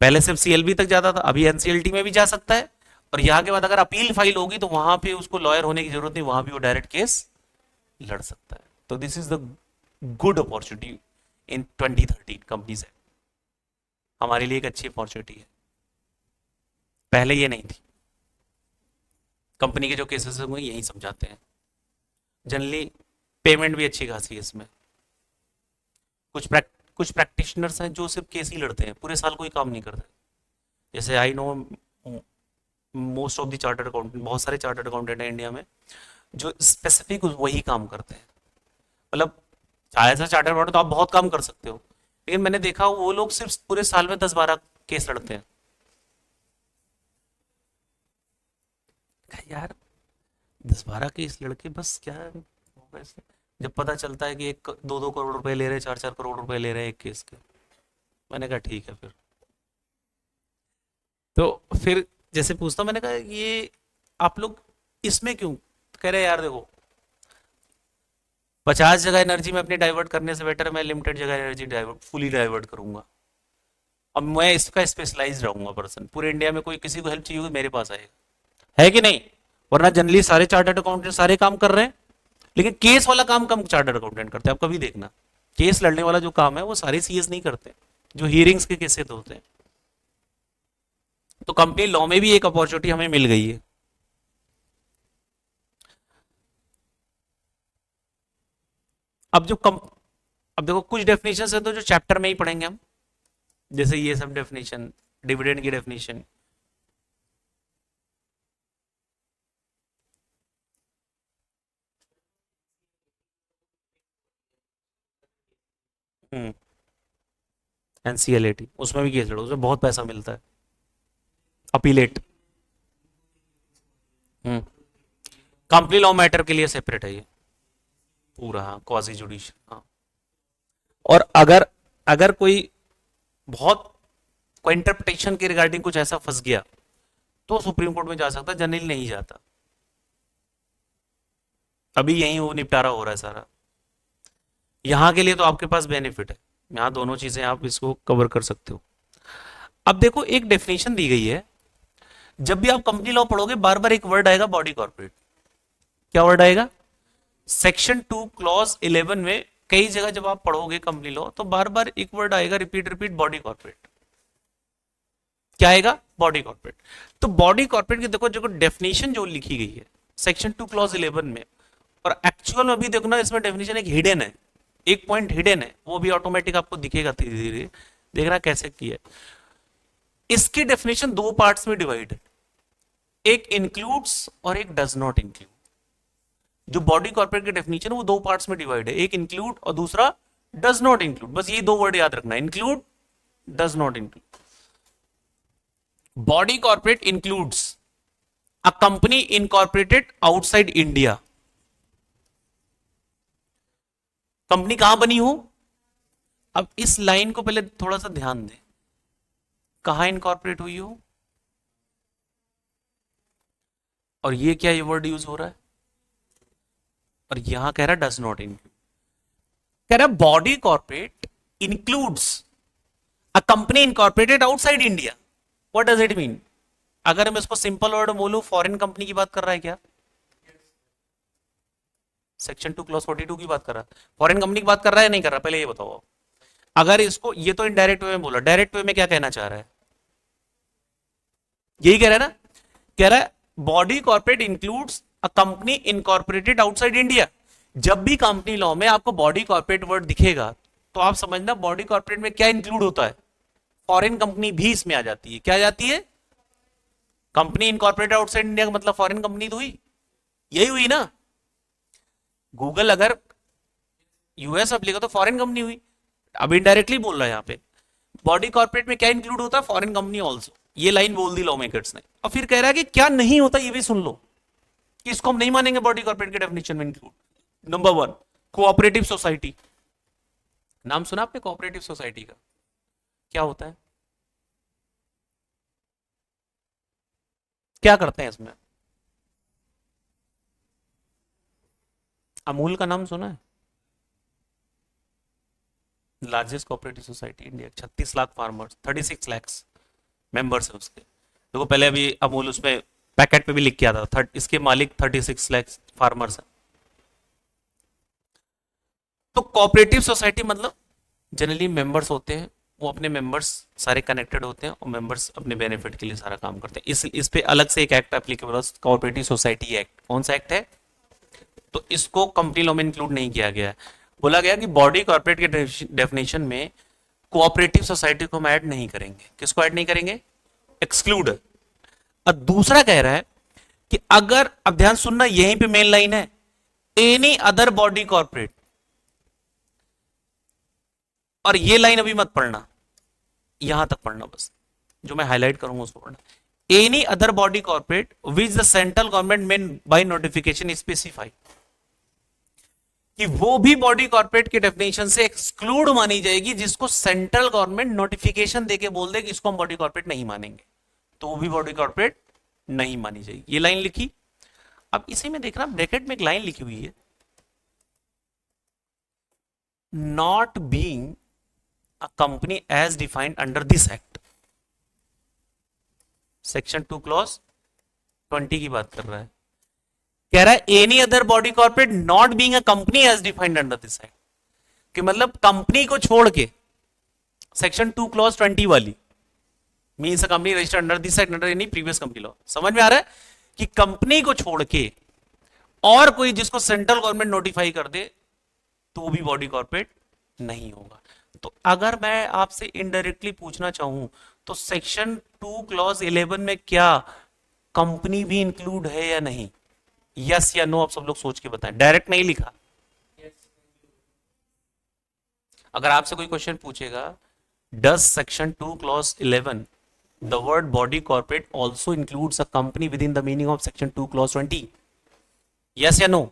पहले सिर्फ सीएलबी तक जाता था, अभी एनसीएलटी में भी जा सकता है। और यहां के बाद अगर अपील फाइल होगी तो वहां पे उसको लॉयर होने की जरूरत नहीं, वहां भी वो डायरेक्ट केस लड़ सकता है। तो this is the good opportunity in 2013 companies act, हमारे लिए एक अच्छी अपॉर्चुनिटी है। पहले ये नहीं थी। कंपनी के जो केसेस हैं वो यही समझाते हैं। जनरली पेमेंट भी अच्छी खासी है इसमें। कुछ प्रैक्टिशनर्स हैं जो सिर्फ केस ही लड़ते हैं, पूरे साल कोई काम नहीं करते। जैसे I know most of the chartered accountant, बहुत सारे चार्टर्ड अकाउंटेंट हैं इंडिया में जो स्पेसिफिक वही काम करते हैं। मतलब एज अ चार्टर्ड अकाउंटेंट तो आप बहुत काम कर सकते हो, लेकिन मैंने देखा वो लोग सिर्फ पूरे साल में 10-12 केस लड़ते हैं। यार 10-12 केस लड़के बस क्या होगा इससे, जब पता चलता है कि 1-2 करोड़ रुपए ले रहे, 4-4 करोड़ रुपए ले रहे हैं एक केस के। मैंने कहा ठीक है फिर। तो फिर जैसे पूछता, मैंने कहा ये आप लोग इसमें क्यों, तो कह रहे यार देखो 50 जगह एनर्जी में अपनी डाइवर्ट करने से बेटर मैं लिमिटेड जगह एनर्जी डाइवर्ट फुली डाइवर्ट करूंगा। अब मैं इसका स्पेशलाइज रहूंगा पर्सन, पूरे इंडिया में कोई किसी को हेल्प चाहिए होगी मेरे पास आएगा, है कि नहीं। वरना जनरली सारे चार्टर्ड अकाउंटेंट सारे काम कर रहे हैं, लेकिन केस वाला काम कम चार्टर्ड अकाउंटेंट करते हैं। आप कभी देखना केस लड़ने वाला जो काम है वो सारे सीएस नहीं करते, जो हियरिंग्स के केसेस होते हैं। तो कंपनी लॉ में भी एक अपॉर्चुनिटी हमें मिल गई है। अब जो कम अब देखो कुछ डेफिनेशन है तो जो चैप्टर में ही पढ़ेंगे हम, जैसे ये सब डेफिनेशन, डिविडेंड की डेफिनेशन। एनसीएलएटी उसमें भी केस लड़ो, उसमें बहुत पैसा मिलता है। अपीलेट। कंपनी लॉ मैटर के लिए सेपरेट है ये पूरा, हाँ क्वाजी जुडिशियल, हाँ। और अगर अगर कोई बहुत कोई इंटरप्रिटेशन के रिगार्डिंग कुछ ऐसा फंस गया तो सुप्रीम कोर्ट में जा सकता है, जनरली नहीं जाता। अभी यही वो निपटारा हो रहा है सारा। यहां के लिए तो आपके पास बेनिफिट है, यहां दोनों चीजें आप इसको कवर कर सकते हो। अब देखो एक डेफिनेशन दी गई है, जब भी आप कंपनी लॉ पढ़ोगे बार बार एक वर्ड आएगा बॉडी कॉर्पोरेट। क्या वर्ड आएगा? सेक्शन 2 क्लॉज 11 में कई जगह जब आप पढ़ोगे कंपनी लॉ तो बार बार एक वर्ड आएगा, रिपीट रिपीट, बॉडी कॉर्पोरेट। क्या आएगा? Body corporate. तो बॉडी कॉर्पोरेट की देखो जो डेफिनेशन जो लिखी गई है सेक्शन 2 क्लॉज 11 में, और एक्चुअल में भी देखो ना इसमें डेफिनेशन एक हिडन है, एक पॉइंट हिडन है, वो भी ऑटोमेटिक आपको दिखेगा धीरे धीरे। देखना कैसे किया है। इसकी डेफिनेशन दो पार्ट्स में डिवाइड है, एक इंक्लूड्स और एक डज नॉट इंक्लूड। जो बॉडी कॉर्पोरेट की डेफिनेशन है वो दो पार्ट्स में डिवाइड है, एक इंक्लूड और दूसरा डज नॉट इंक्लूड। बस ये दो वर्ड याद रखना, include, does not include. Body corporate includes a company incorporated outside India. Company कहां बनी हो? अब इस लाइन को पहले थोड़ा सा ध्यान दें, कहां इनकॉर्पोरेट हुई हो, और ये क्या ये वर्ड यूज हो रहा है, और यहां कह रहा है डज नॉट इंक्लूड। कह रहा है body corporate includes a company incorporated outside India. What does it mean? अगर मैं इसको सिंपल वर्ड बोलूं, फॉरेन कंपनी की बात कर रहा है क्या? सेक्शन 2 क्लॉज 42 की बात कर रहा है, फॉरेन कंपनी की बात कर रहा है नहीं कर रहा? पहले ये बताओ। अगर इसको, ये तो इनडायरेक्ट वे में बोला, डायरेक्ट वे में क्या कहना चाह रहा है? यही कह रहा है ना, कह रहा है body corporate includes a company incorporated outside India. जब भी कंपनी लॉ में आपको बॉडी कॉर्पोरेट वर्ड दिखेगा तो आप समझना बॉडी कॉर्पोरेट में क्या इंक्लूड होता है, फॉरेन कंपनी भी इसमें आ जाती है। क्या आ जाती है? कंपनी इनकॉर्पोरेटेड आउटसाइड इंडिया का मतलब फॉरेन कंपनी तो हुई, यही हुई ना। गूगल अगर यूएस अब लिखा तो फॉरेन कंपनी हुई। अब इनडायरेक्टली बोल रहा है यहाँ पे बॉडी कॉर्पोरेट में क्या इंक्लूड होता है, फॉरेन कंपनी ऑल्सो। ये लाइन बोल दी लॉ मेकर्स ने, और फिर कह रहा है कि क्या नहीं होता ये भी सुन लो, कि इसको हम नहीं मानेंगे बॉडी कॉर्पोरेट के डेफिनेशन में इंक्लूड। Number 1, cooperative society. नाम सुना आपने कोऑपरेटिव सोसाइटी का? क्या होता है, क्या करते हैं इसमें? अमूल का नाम सुना है? Largest cooperative society India, 36 lakh farmers, 36 lakh members है उसके। देखो पहले अभी अमूल उसमें पैकेट पे भी लिख के आता था, इसके मालिक 36 लाख फार्मर्स है। तो कोऑपरेटिव सोसाइटी मतलब जनरली मेंबर्स होते हैं, वो अपने मेंबर्स सारे कनेक्टेड होते हैं और मेंबर्स अपने बेनिफिट के लिए सारा काम करते हैं। इस पे अलग से एक एक्ट एप्लीकेबल है, कोऑपरेटिव सोसाइटी एक्ट। कौन सा एक्ट है? तो इसको कंपनी लॉ में इंक्लूड नहीं किया गया है। बोला गया कि बॉडी कॉर्पोरेट के डेफिनेशन में कोऑपरेटिव सोसाइटी को हम ऐड नहीं करेंगे। किसको ऐड नहीं करेंगे? एक्सक्लूड। और दूसरा कह रहा है कि अगर, अब ध्यान सुनना, यहीं पे मेन लाइन है, एनी अदर बॉडी कॉर्पोरेट, और ये लाइन अभी मत पढ़ना, यहां तक पढ़ना बस, जो मैं हाईलाइट करूंगा उसको पढ़ना। Any other body corporate which the central government main by notification specify, कि वो भी बॉडी कॉर्पोरेट के डेफिनेशन से एक्सक्लूड मानी जाएगी जिसको सेंट्रल गवर्नमेंट नोटिफिकेशन देके बोल दे कि इसको हम बॉडी कॉर्पोरेट नहीं मानेंगे, तो वो भी बॉडी कॉर्पोरेट नहीं मानी जाएगी। ये लाइन लिखी। अब इसी में देखना ब्रैकेट में एक लाइन लिखी हुई है, not being a company as defined under this act. Section 2 clause 20 की बात कर रहा है। कह रहा है any other body corporate not being a company as defined under this act, कि मतलब कंपनी को छोड़ के, सेक्शन 2 क्लॉज 20 वाली, means a company registered under this act under any previous company law. समझ में आ रहा है कि कंपनी को छोड़ के और कोई जिसको सेंट्रल गवर्नमेंट नोटिफाई कर दे तो वो भी बॉडी कॉर्पोरेट नहीं होगा। तो अगर मैं आपसे इनडायरेक्टली पूछना चाहूं तो सेक्शन 2 क्लॉज 11 में क्या कंपनी भी इंक्लूड है या नहीं? यस या नो आप सब लोग सोच के बताएं, डायरेक्ट नहीं लिखा। अगर आपसे कोई क्वेश्चन पूछेगा does section 2 clause 11 the word body corporate also includes a company within the meaning of section 2 clause 20? Yes या नो?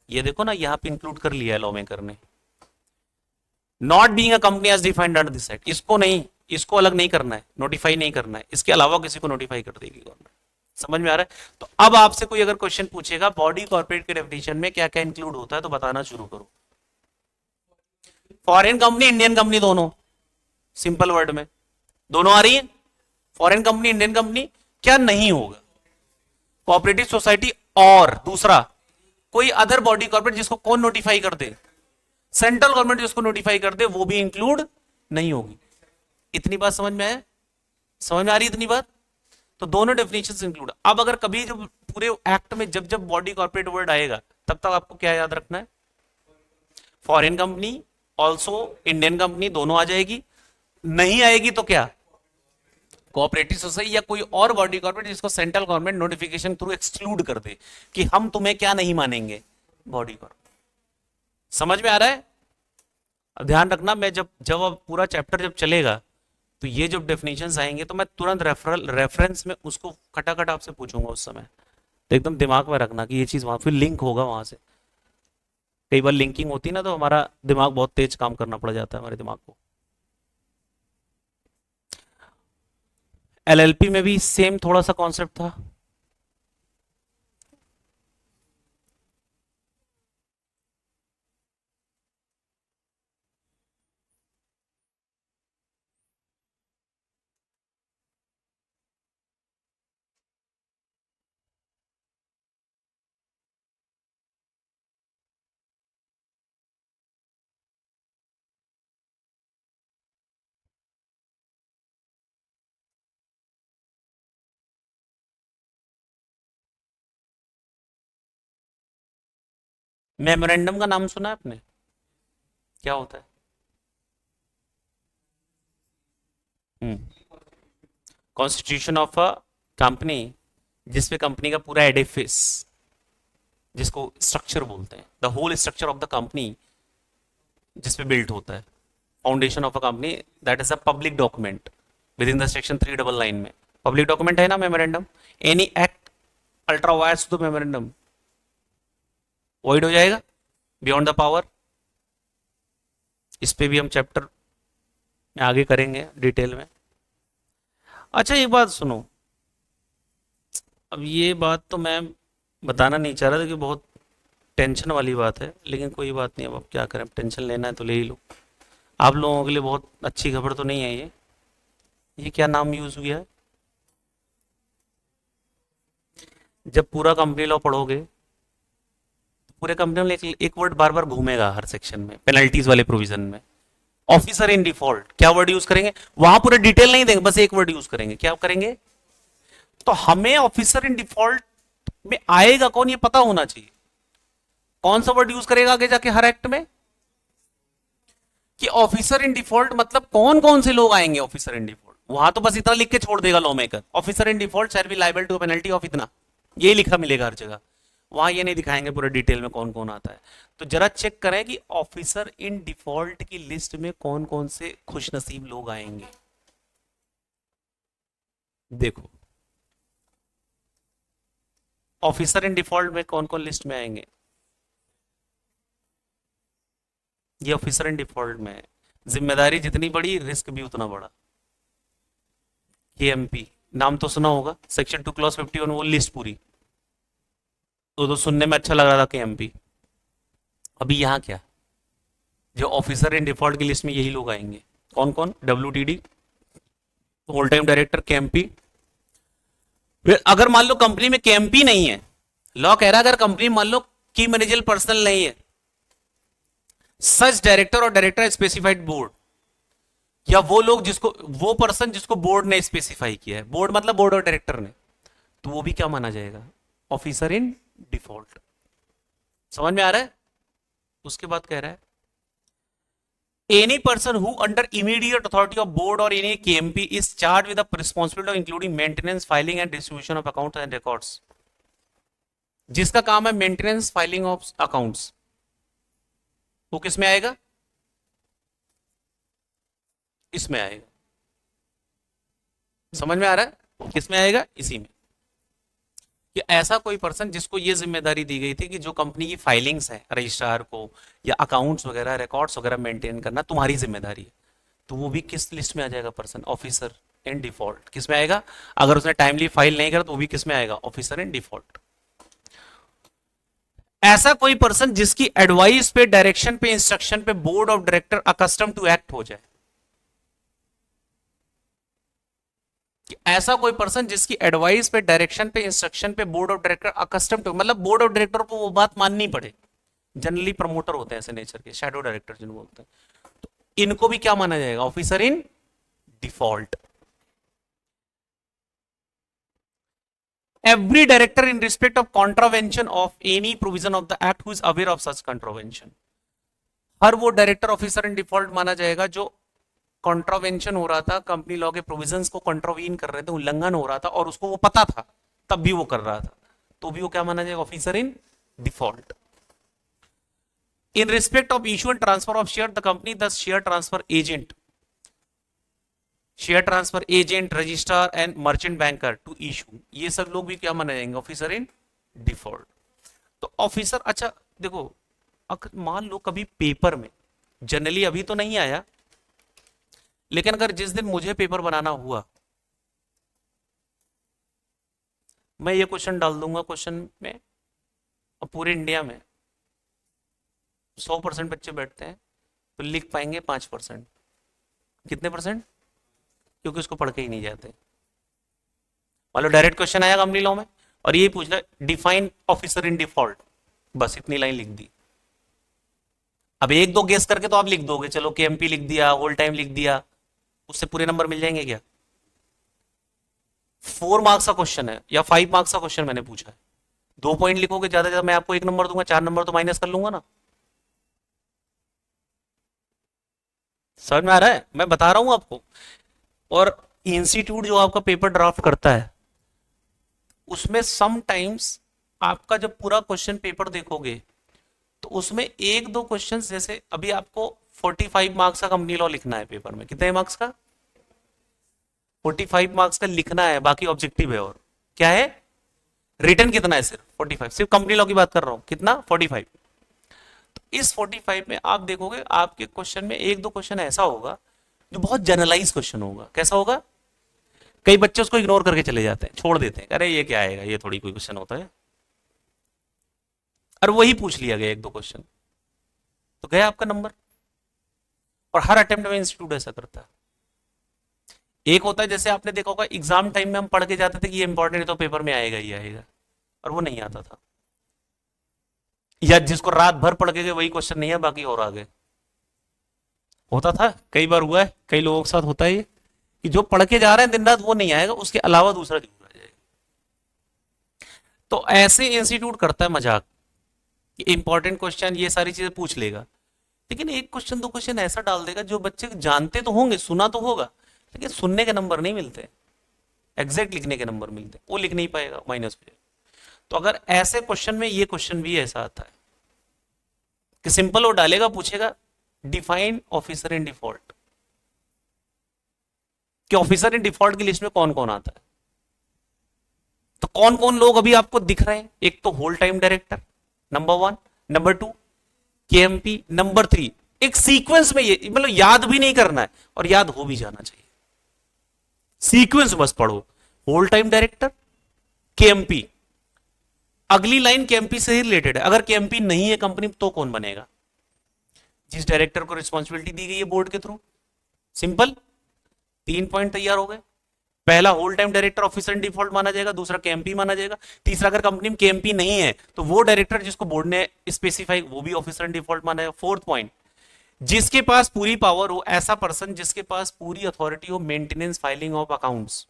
ये देखो ना, यहां पे इंक्लूड कर लिया है लॉ मेकर ने। Not being a company as defined under this act, इसको नहीं, इसको अलग नहीं करना है, नोटिफाई नहीं करना है, इसके अलावा किसी को नोटिफाई कर देगी गवर्नमेंट। समझ में आ रहा है? तो अब आपसे कोई अगर क्वेश्चन पूछेगा बॉडी कॉर्पोरेट के डेफिनेशन में क्या क्या इंक्लूड होता है, तो बताना शुरू करो। फॉरेन कंपनी, इंडियन कंपनी, दोनों, सिंपल वर्ड में दोनों आ रही है। फॉरेन कंपनी, इंडियन कंपनी, क्या नहीं होगा? कोऑपरेटिव सोसाइटी, और दूसरा कोई अदर बॉडी कॉर्पोरेट जिसको कौन नोटिफाई कर दे, सेंट्रल गवर्नमेंट जिसको नोटिफाई कर दे, वो भी इंक्लूड नहीं होगी। इतनी बात समझ में है? समझ में आ रही है इतनी बात? तो दोनों डेफिनेशन इंक्लूड। अब अगर कभी जब पूरे एक्ट में जब जब बॉडी कॉर्पोरेट वर्ड आएगा, तब तक आपको क्या याद रखना है? Foreign company also Indian company दोनों आ जाएगी। नहीं आएगी तो क्या? कोऑपरेटिव सोसाइटी या कोई और बॉडी कॉर्पोरेट जिसको central government notification through exclude कर दे कि हम तुम्हें क्या नहीं मानेंगे, बॉडी कॉर्पोरेट। समझ में आ रहा है? अब ध्यान रखना, मैं जब जब अब पूरा चैप्टर जब चलेगा तो ये जब डेफिनेशंस आएंगे तो मैं तुरंत रेफरेंस में उसको खटाखट आपसे पूछूंगा उस समय। तो एकदम दिमाग में रखना कि ये चीज वहां फिर लिंक होगा वहां से। कई बार लिंकिंग होती है ना, तो हमारा दिमाग बहुत तेज काम करना पड़ जाता है हमारे दिमाग को। एलएलपी में भी सेम थोड़ा सा कॉन्सेप्ट था। मेमोरेंडम का नाम सुना है आपने? क्या होता है? कॉन्स्टिट्यूशन ऑफ अ कंपनी, जिसपे कंपनी का पूरा एडिफिस, जिसको स्ट्रक्चर बोलते हैं, the whole structure of the company जिसपे बिल्ट होता है, foundation of a company, that is a public document within the section 399 में। पब्लिक डॉक्यूमेंट है ना memorandum? Any act ultra vires to the memorandum void हो जाएगा beyond the power. इस पे भी हम चैप्टर में आगे करेंगे डिटेल में। अच्छा एक बात सुनो, अब ये बात तो मैं बताना नहीं चाह रहा था कि बहुत टेंशन वाली बात है, लेकिन कोई बात नहीं, अब क्या करें, टेंशन लेना है तो ले ही लो। आप लोगों के लिए बहुत अच्छी खबर तो नहीं है ये क्या नाम यूज हुआ है? जब पूरा कंपनी लॉ पढ़ोगे, पूरे कंपनी में एक वर्ड बार बार घूमेगा हर सेक्शन में, पेनल्टीज वाले प्रोविजन में। ऑफिसर इन डिफॉल्ट, क्या वर्ड यूज करेंगे? वहां पूरा डिटेल नहीं देंगे, बस एक वर्ड यूज करेंगे। क्या करेंगे? तो हमें ऑफिसर इन डिफॉल्ट में आएगा कौन, ये पता होना चाहिए। कौन सा वर्ड यूज करेगा आगे जाके हर एक्ट में? कि ऑफिसर इन डिफॉल्ट मतलब कौन कौन से लोग आएंगे ऑफिसर इन डिफॉल्ट। वहां तो बस इतना लिख के छोड़ देगा law maker, officer in default shall be liable to penalty of इतना, ये लिखा मिलेगा हर जगह। वहां ये नहीं दिखाएंगे पूरे डिटेल में कौन कौन आता है। तो जरा चेक करें कि ऑफिसर इन डिफॉल्ट की लिस्ट में कौन कौन से खुशनसीब लोग आएंगे। देखो ऑफिसर इन डिफॉल्ट में कौन कौन लिस्ट में आएंगे। ये ऑफिसर इन डिफॉल्ट में है। जिम्मेदारी जितनी बड़ी रिस्क भी उतना बड़ा। केएमपी नाम तो सुना होगा, सेक्शन 2 क्लॉज 51, वो लिस्ट पूरी तो सुनने में अच्छा लग रहा था केएमपी। अभी यहाँ क्या, जो ऑफिसर इन डिफॉल्ट की लिस्ट में यही लोग आएंगे। कौन कौन? WTD, whole time director, KMP. फिर अगर मान लो कंपनी में केएमपी नहीं है, लॉ कह रहा है अगर कंपनी मान लो की मैनेजर पर्सनल नहीं है, सच डायरेक्टर और डायरेक्टर स्पेसिफाइड बोर्ड, या वो लोग जिसको, वो पर्सन जिसको बोर्ड ने स्पेसिफाई किया है, बोर्ड मतलब बोर्ड और डायरेक्टर ने, तो वो भी क्या माना जाएगा? Officer in default. समझ में आ रहा है? उसके बाद कह रहा है any person who under immediate authority of board और any KMP is charge with the responsibility of including maintenance, filing and distribution of accounts and records. जिसका काम है मेंटेनेंस, फाइलिंग ऑफ अकाउंट्स, वो किस में आएगा? इसमें आएगा। समझ में आ रहा है किस में आएगा, इसी में। कि ऐसा कोई पर्सन जिसको ये जिम्मेदारी दी गई थी कि जो कंपनी की फाइलिंग्स है रजिस्ट्रार को या अकाउंट्स वगैरह रिकॉर्ड्स वगैरह मेंटेन करना तुम्हारी जिम्मेदारी है, तो वो भी किस लिस्ट में आ जाएगा पर्सन, ऑफिसर इन डिफॉल्ट। किस में आएगा, अगर उसने टाइमली फाइल नहीं करा तो वो भी किस में आएगा, ऑफिसर इन डिफॉल्ट। ऐसा कोई पर्सन जिसकी एडवाइस पे, डायरेक्शन पे, इंस्ट्रक्शन पे board of director accustom to act हो जाए। कि ऐसा कोई पर्सन जिसकी एडवाइस पे, डायरेक्शन पे, इंस्ट्रक्शन पे board of director accustom to, मतलब बोर्ड ऑफ डायरेक्टर को वो बात माननी पड़े। जनरली प्रमोटर होते हैं ऐसे नेचर के, शैडो डायरेक्टर जिनको बोलते हैं, इनको भी क्या माना जाएगा, officer in default. Every director in respect of contravention of any provision of the act who is aware of such contravention, हर वो डायरेक्टर ऑफिसर इन डिफॉल्ट माना जाएगा जो कॉन्ट्रावेंशन हो रहा था, कंपनी लॉ के प्रोविजंस को कॉन्ट्रावीन कर रहे थे, उल्लंघन हो रहा था और उसको वो पता था तब भी वो कर रहा था, तो भी वो क्या माना जाएगा, officer in default. In respect of issue and transfer of share the company the share transfer agent, share transfer agent, registrar and merchant banker to issue, ये सब लोग भी क्या माने जाएंगे, ऑफिसर इन डिफॉल्ट। तो ऑफिसर, अच्छा देखो, मान लो कभी पेपर में, जनरली अभी तो नहीं आया, लेकिन अगर जिस दिन मुझे पेपर बनाना हुआ, मैं ये क्वेश्चन डाल दूंगा क्वेश्चन में, और पूरे इंडिया में 100% बच्चे बैठते हैं तो लिख पाएंगे 5%। कितने परसेंट, क्योंकि उसको पढ़ के ही नहीं जाते। मान लो डायरेक्ट क्वेश्चन आया कंपनी लॉ में और ये पूछ रहा डिफाइन ऑफिसर इन डिफॉल्ट, बस इतनी लाइन लिख दी। अब एक दो गेस करके तो आप लिख दोगे, चलो केएमपी लिख दिया, होल टाइम लिख दिया, उससे पूरे नंबर मिल जाएंगे क्या? 4 मार्क्स का क्वेश्चन है या 5 मार्क्स का क्वेश्चन मैंने पूछा है, 2 पॉइंट लिखोगे, ज्यादा ज्यादा मैं आपको 1 नंबर दूंगा, 4 नंबर तो माइनस कर लूंगा ना। समझ में आ रहा है, मैं बता रहा हूं आपको। और इंस्टीट्यूट जो आपका पेपर ड्राफ्ट करता है उसमें समटाइम्स आपका जब पूरा क्वेश्चन पेपर देखोगे तो उसमें एक दो क्वेश्चन, जैसे अभी आपको 45 मार्क्स का कंपनी लॉ लिखना है पेपर में, कितने मार्क्स का, 45 मार्क्स का लिखना है, बाकी ऑब्जेक्टिव है। और क्या है, रिटर्न कितना है, सिर्फ 45, सिर्फ कंपनी लॉ की बात कर रहा हूं, कितना 45। तो इस 45 में आप देखोगे आपके क्वेश्चन में एक दो क्वेश्चन ऐसा होगा जो बहुत जनरलाइज क्वेश्चन होगा। कैसा होगा, कई बच्चे उसको इग्नोर करके चले जाते हैं, छोड़ देते हैं, अरे ये क्या आएगा, ये थोड़ी कोई क्वेश्चन होता है, और वही पूछ लिया गया एक दो क्वेश्चन, तो गया आपका नंबर। और हर अटेम्प्ट में इंस्टीट्यूट ऐसा करता है। एक होता है जैसे आपने देखा होगा एग्जाम टाइम में हम पढ़ के जाते थे कि ये इंपॉर्टेंट है तो पेपर में आएगा ही आएगा, और वो नहीं आता था, या जिसको रात भर पढ़ के गए वही क्वेश्चन नहीं है, बाकी और आगे होता था। कई बार हुआ है, कई लोगों के साथ होता है ये, कि जो पढ़ के जा रहे हैं दिन रात वो नहीं आएगा, उसके अलावा दूसरा जरूर आ जाएगा। तो ऐसे इंस्टीट्यूट करता है मजाक कि इंपॉर्टेंट क्वेश्चन ये सारी चीजें पूछ लेगा, लेकिन एक क्वेश्चन दो क्वेश्चन ऐसा डाल देगा जो बच्चे जानते तो होंगे, सुना तो होगा, लेकिन सुनने के नंबर नहीं मिलते, एग्जैक्ट लिखने के नंबर मिलते, वो लिख नहीं पाएगा, माइनस हो जाएगा। तो अगर ऐसे क्वेश्चन में ये क्वेश्चन भी ऐसा आता है कि सिंपल वो डालेगा, पूछेगा डिफाइन ऑफिसर इन डिफॉल्ट, कि ऑफिसर इन डिफॉल्ट की लिस्ट में कौन कौन आता है। तो कौन कौन लोग अभी आपको दिख रहे हैं, एक तो whole time director number 1, number 2 KMP, number 3, एक सीक्वेंस में, ये मतलब याद भी नहीं करना है और याद हो भी जाना चाहिए, सीक्वेंस बस पढ़ो, होल टाइम डायरेक्टर, केएमपी, अगली लाइन केएमपी से ही रिलेटेड है, अगर केएमपी नहीं है कंपनी तो कौन बनेगा, जिस डायरेक्टर को रिस्पॉन्सिबिलिटी दी गई है बोर्ड के थ्रू। सिंपल, 3 पॉइंट तैयार हो गए। पहला whole time director officer in default माना जाएगा, दूसरा केएमपी माना जाएगा, तीसरा अगर कंपनी में केएमपी नहीं है तो वो डायरेक्टर जिसको बोर्ड ने स्पेसिफाई वो भी ऑफिसर इन डिफॉल्ट माना जाएगा। 4th पॉइंट, जिसके पास पूरी पावर हो, ऐसा पर्सन जिसके पास पूरी अथॉरिटी हो maintenance filing of accounts,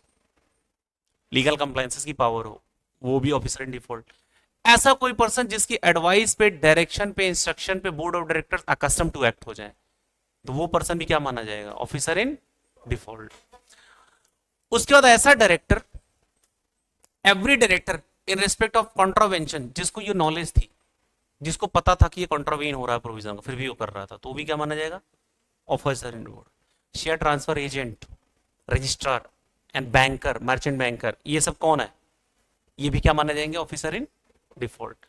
legal compliances की पावर हो, वो भी ऑफिसर इन डिफॉल्ट। ऐसा कोई पर्सन जिसकी एडवाइस पे, डायरेक्शन पे, इंस्ट्रक्शन पे board of directors accustom to act हो जाए, तो वो पर्सन भी क्या माना जाएगा, ऑफिसर इन डिफॉल्ट। उसके बाद ऐसा director, every director in respect of contravention, जिसको ये नॉलेज थी, जिसको पता था कि ये कॉन्ट्रावेन हो रहा है प्रोविजन का, फिर भी वो कर रहा था, तो भी क्या माना जाएगा, officer in default. Share transfer agent, registrar, and banker, merchant banker, ये सब कौन है? ये भी क्या माने जाएंगे? Officer in default.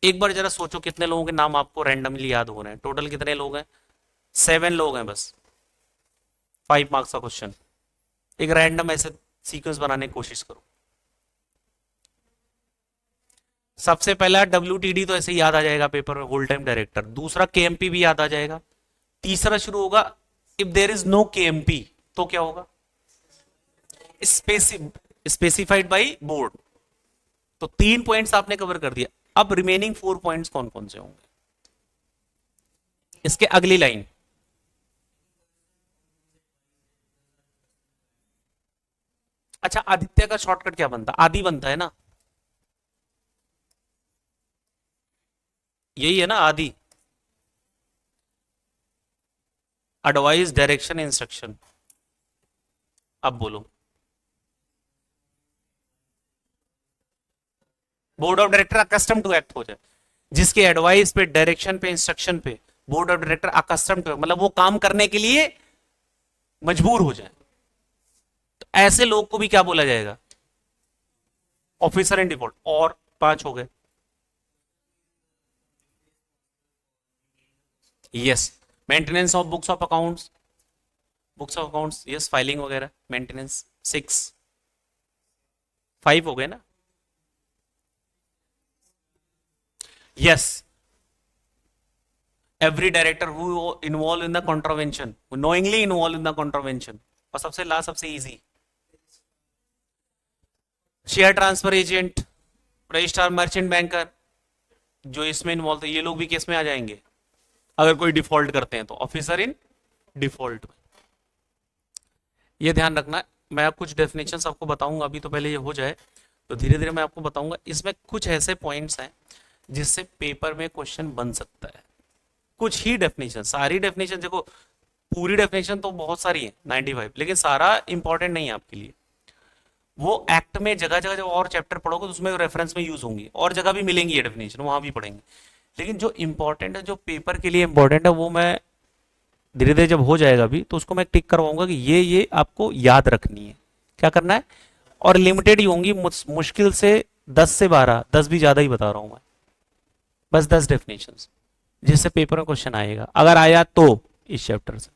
एक बार जरा सोचो कितने लोगों के नाम आपको रैंडमली याद हो रहे हैं? टोटल कितने लोग हैं? 7 लोग हैं बस। 5 मार्क्स का क्वेश्चन। एक रैंडम ऐसे सीक्वेंस बनाने की कोशिश करो। सबसे पहला WTD तो ऐसे ही याद आ जाएगा पेपर में, होल टाइम डायरेक्टर। दूसरा KMP भी याद आ जाएगा। तीसरा शुरू होगा if there is no KMP, तो क्या होगा? Specified by board. तो 3 पॉइंट्स आपने कवर कर दिया। अब रिमेनिंग 4 पॉइंट्स कौन कौन से होंगे? इसके अगली लाइन। अच्छा, आदित्य का शॉर्टकट क्या बनता? आदि बनता है ना, यही है ना आदि। Advice, direction, instruction. अब बोलो। Board of director accustom to act हो जाए, जिसके एडवाइस पे, डायरेक्शन पे, इंस्ट्रक्शन पे board of director accustom to, मतलब वो काम करने के लिए मजबूर हो जाए, तो ऐसे लोग को भी क्या बोला जाएगा? Officer in default. और 5 हो गए। Yes, maintenance of books of accounts, books of accounts, yes, filing वगैरह, मेंटेनेंस। 6, 5 हो गए ना? Yes, every director who involve in the contravention, knowingly involve in the contravention. और सबसे लास्ट, सबसे easy, share transfer agent, registrar, merchant banker, जो इसमें involve है, ये लोग भी केस में आ जाएंगे अगर कोई डिफॉल्ट करते हैं तो, ऑफिसर इन डिफॉल्ट। ये ध्यान रखना। मैं आप कुछ डेफिनेशन आपको बताऊंगा, अभी तो पहले ये हो जाए, तो धीरे धीरे मैं आपको बताऊंगा। इसमें कुछ ऐसे पॉइंट्स हैं जिससे पेपर में क्वेश्चन बन सकता है। कुछ ही डेफिनेशन, सारी डेफिनेशन देखो, पूरी डेफिनेशन तो बहुत सारी है 95, लेकिन सारा इंपॉर्टेंट नहीं है आपके लिए। वो एक्ट में जगह जगह जब और चैप्टर पढ़ोगे तो उसमें रेफरेंस में यूज होंगी, और जगह भी मिलेंगी ये डेफिनेशन, वहां भी पढ़ेंगे। लेकिन जो इंपॉर्टेंट है, जो पेपर के लिए इंपॉर्टेंट है, वो मैं धीरे धीरे जब हो जाएगा अभी तो उसको मैं टिक करवाऊंगा कि ये आपको याद रखनी है। क्या करना है? और लिमिटेड ही होंगी, मुश्किल से 10 से 12, 10 भी ज्यादा ही बता रहा हूं मैं, बस 10 डेफिनेशंस जिससे पेपर में क्वेश्चन आएगा। अगर आया तो इस चैप्टर से,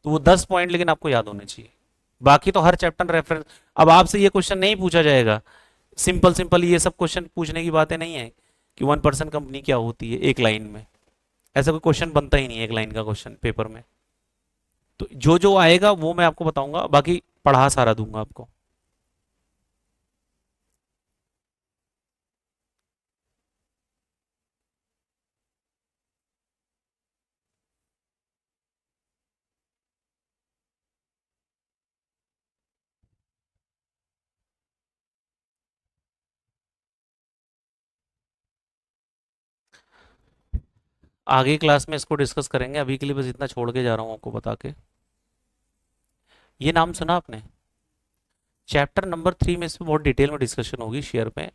तो वो 10 पॉइंट लेकिन आपको याद होने चाहिए। बाकी तो हर चैप्टर रेफरेंस। अब आपसे ये क्वेश्चन नहीं पूछा जाएगा, सिंपल सिंपल ये सब क्वेश्चन पूछने की बातें नहीं है कि 1% कंपनी क्या होती है एक लाइन में। ऐसा कोई क्वेश्चन बनता ही नहीं है एक लाइन का क्वेश्चन पेपर में। तो जो जो आएगा वो मैं आपको बताऊंगा, बाकी पढ़ा सारा दूंगा आपको। आगे क्लास में इसको डिस्कस करेंगे, अभी के लिए बस इतना छोड़ के जा रहा हूँ आपको बता के। ये नाम सुना आपने? चैप्टर नंबर 3 में इसमें बहुत डिटेल में डिस्कशन होगी शेयर में।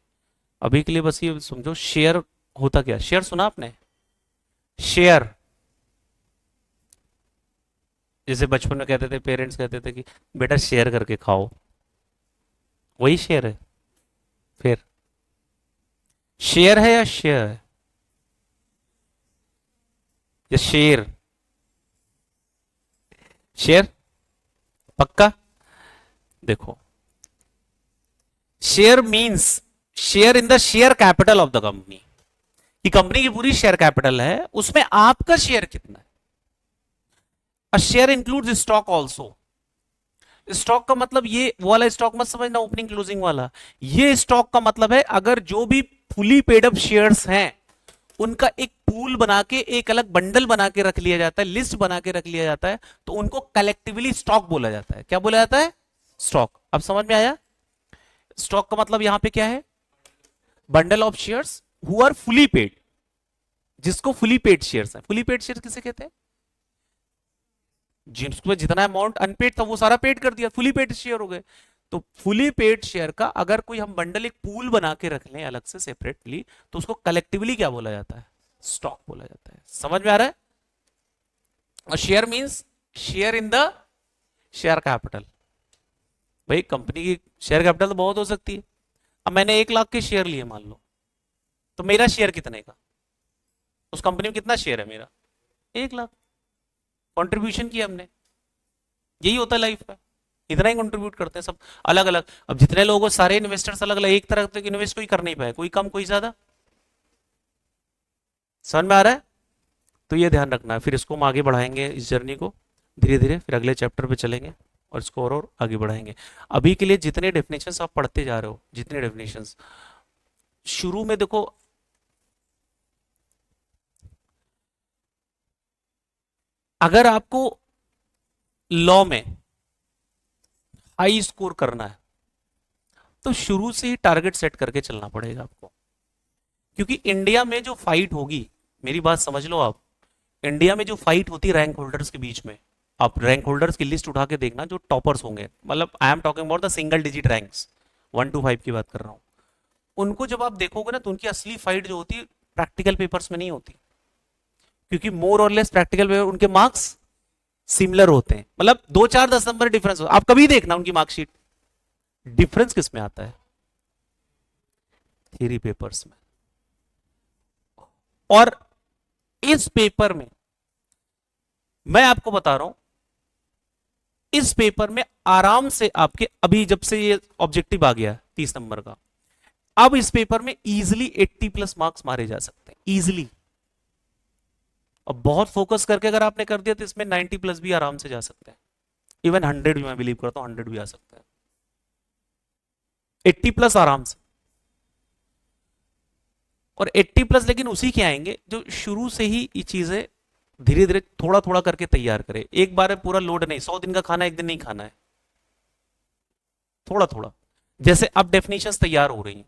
अभी के लिए बस ये समझो शेयर होता क्या। शेयर सुना आपने? शेयर, जैसे बचपन में कहते थे, पेरेंट्स कहते थे कि बेटा शेयर करके खाओ, वही शेयर है। फिर शेयर है या शेयर है या शेर? शेयर पक्का? देखो, share means share in the share capital of the company. कि कंपनी की पूरी शेयर कैपिटल है, उसमें आपका शेयर कितना है। A share includes stock also. Stock का मतलब ये वो वाला स्टॉक मत समझना, ओपनिंग क्लोजिंग वाला। ये स्टॉक का मतलब है अगर जो भी फुली पेड अप शेयर्स हैं उनका एक पूल बना के, एक अलग बंडल बना के रख लिया जाता है, लिस्ट बना के रख लिया जाता है, तो उनको कलेक्टिवली स्टॉक बोला जाता है। क्या बोला जाता है? स्टॉक। अब समझ में आया? स्टॉक का मतलब यहां पे क्या है? Bundle of shares who are fully paid, जिसको फुली पेड शेयर्स है। फुली पेड शेयर किसे कहते हैं? जिसमें जितना अमाउंट अनपेड था वो सारा पेड कर दिया, फुली पेड शेयर हो गए। तो फुली पेड शेयर का अगर कोई हम बंडल, एक पूल बना के रख लें अलग से सेपरेटली, तो उसको कलेक्टिवली क्या बोला जाता है? स्टॉक बोला जाता है। समझ में आ रहा है? और share means share in the share capital. भाई कंपनी की शेयर कैपिटल तो बहुत हो सकती है। अब मैंने 1 लाख के शेयर लिए मान लो, तो मेरा शेयर कितने का, उस कंपनी में कितना शेयर है मेरा, 1 लाख। कंट्रीब्यूशन किया हमने, यही होता है लाइफ में, इतना ही कंट्रीब्यूट करते हैं सब अलग अलग। अब जितने लोग हो सारे इन्वेस्टर्स अलग अलग, एक तरह तक इन्वेस्ट कोई कर नहीं पाए, कोई कम कोई ज्यादा। समझ में आ रहा है? तो ये ध्यान रखना है। फिर इसको हम आगे बढ़ाएंगे इस जर्नी को धीरे धीरे, फिर अगले चैप्टर पे चलेंगे और इसको और आगे बढ़ाएंगे। अभी के लिए जितने डेफिनेशंस आप पढ़ते जा रहे हो, जितने डेफिनेशंस शुरू में देखो, अगर आपको लॉ में हाई स्कोर करना है तो शुरू से ही टारगेट सेट करके चलना पड़ेगा आपको, क्योंकि इंडिया में जो फाइट होगी, मेरी बात समझ लो आप, इंडिया में जो फाइट होती है रैंक होल्डर्स के बीच में, आप रैंक होल्डर्स की लिस्ट उठा के देखना जो टॉपर्स होंगे, मतलब I am talking about the single digit ranks, 1 to 5 की बात कर रहा हूं। उनको जब आप देखोगे ना तो उनकी असली फाइट जो होती है प्रैक्टिकल पेपर्स में नहीं होती, क्योंकि मोर और लेस प्रैक्टिकल पेपर उनके मार्क्स सिमिलर होते हैं, मतलब 2 4 10 नंबर डिफरेंस हो। आप कभी देखना उनकी मार्कशीट, डिफरेंस किस में आता है, थ्योरी पेपर्स में। और इस पेपर में मैं आपको बता रहा हूं, इस पेपर में आराम से आपके, अभी जब से ये ऑब्जेक्टिव आ गया 30 नंबर का, अब इस पेपर में इजिली 80+ मार्क्स मारे जा सकते हैं, इजिली। और बहुत फोकस करके अगर आपने कर दिया तो इसमें 90+ भी आराम से जा सकते हैं, इवन 100 भी, मैं बिलीव करता हूं 100 भी आ सकता है, 80+ आराम से। और 80+, लेकिन उसी के आएंगे जो शुरू से ही ये चीजें धीरे धीरे थोड़ा थोड़ा करके तैयार करे, एक बार में पूरा लोड नहीं, 100 दिन का खाना एक दिन नहीं खाना है, थोड़ा थोड़ा। जैसे अब डेफिनेशंस तैयार हो रही हैं,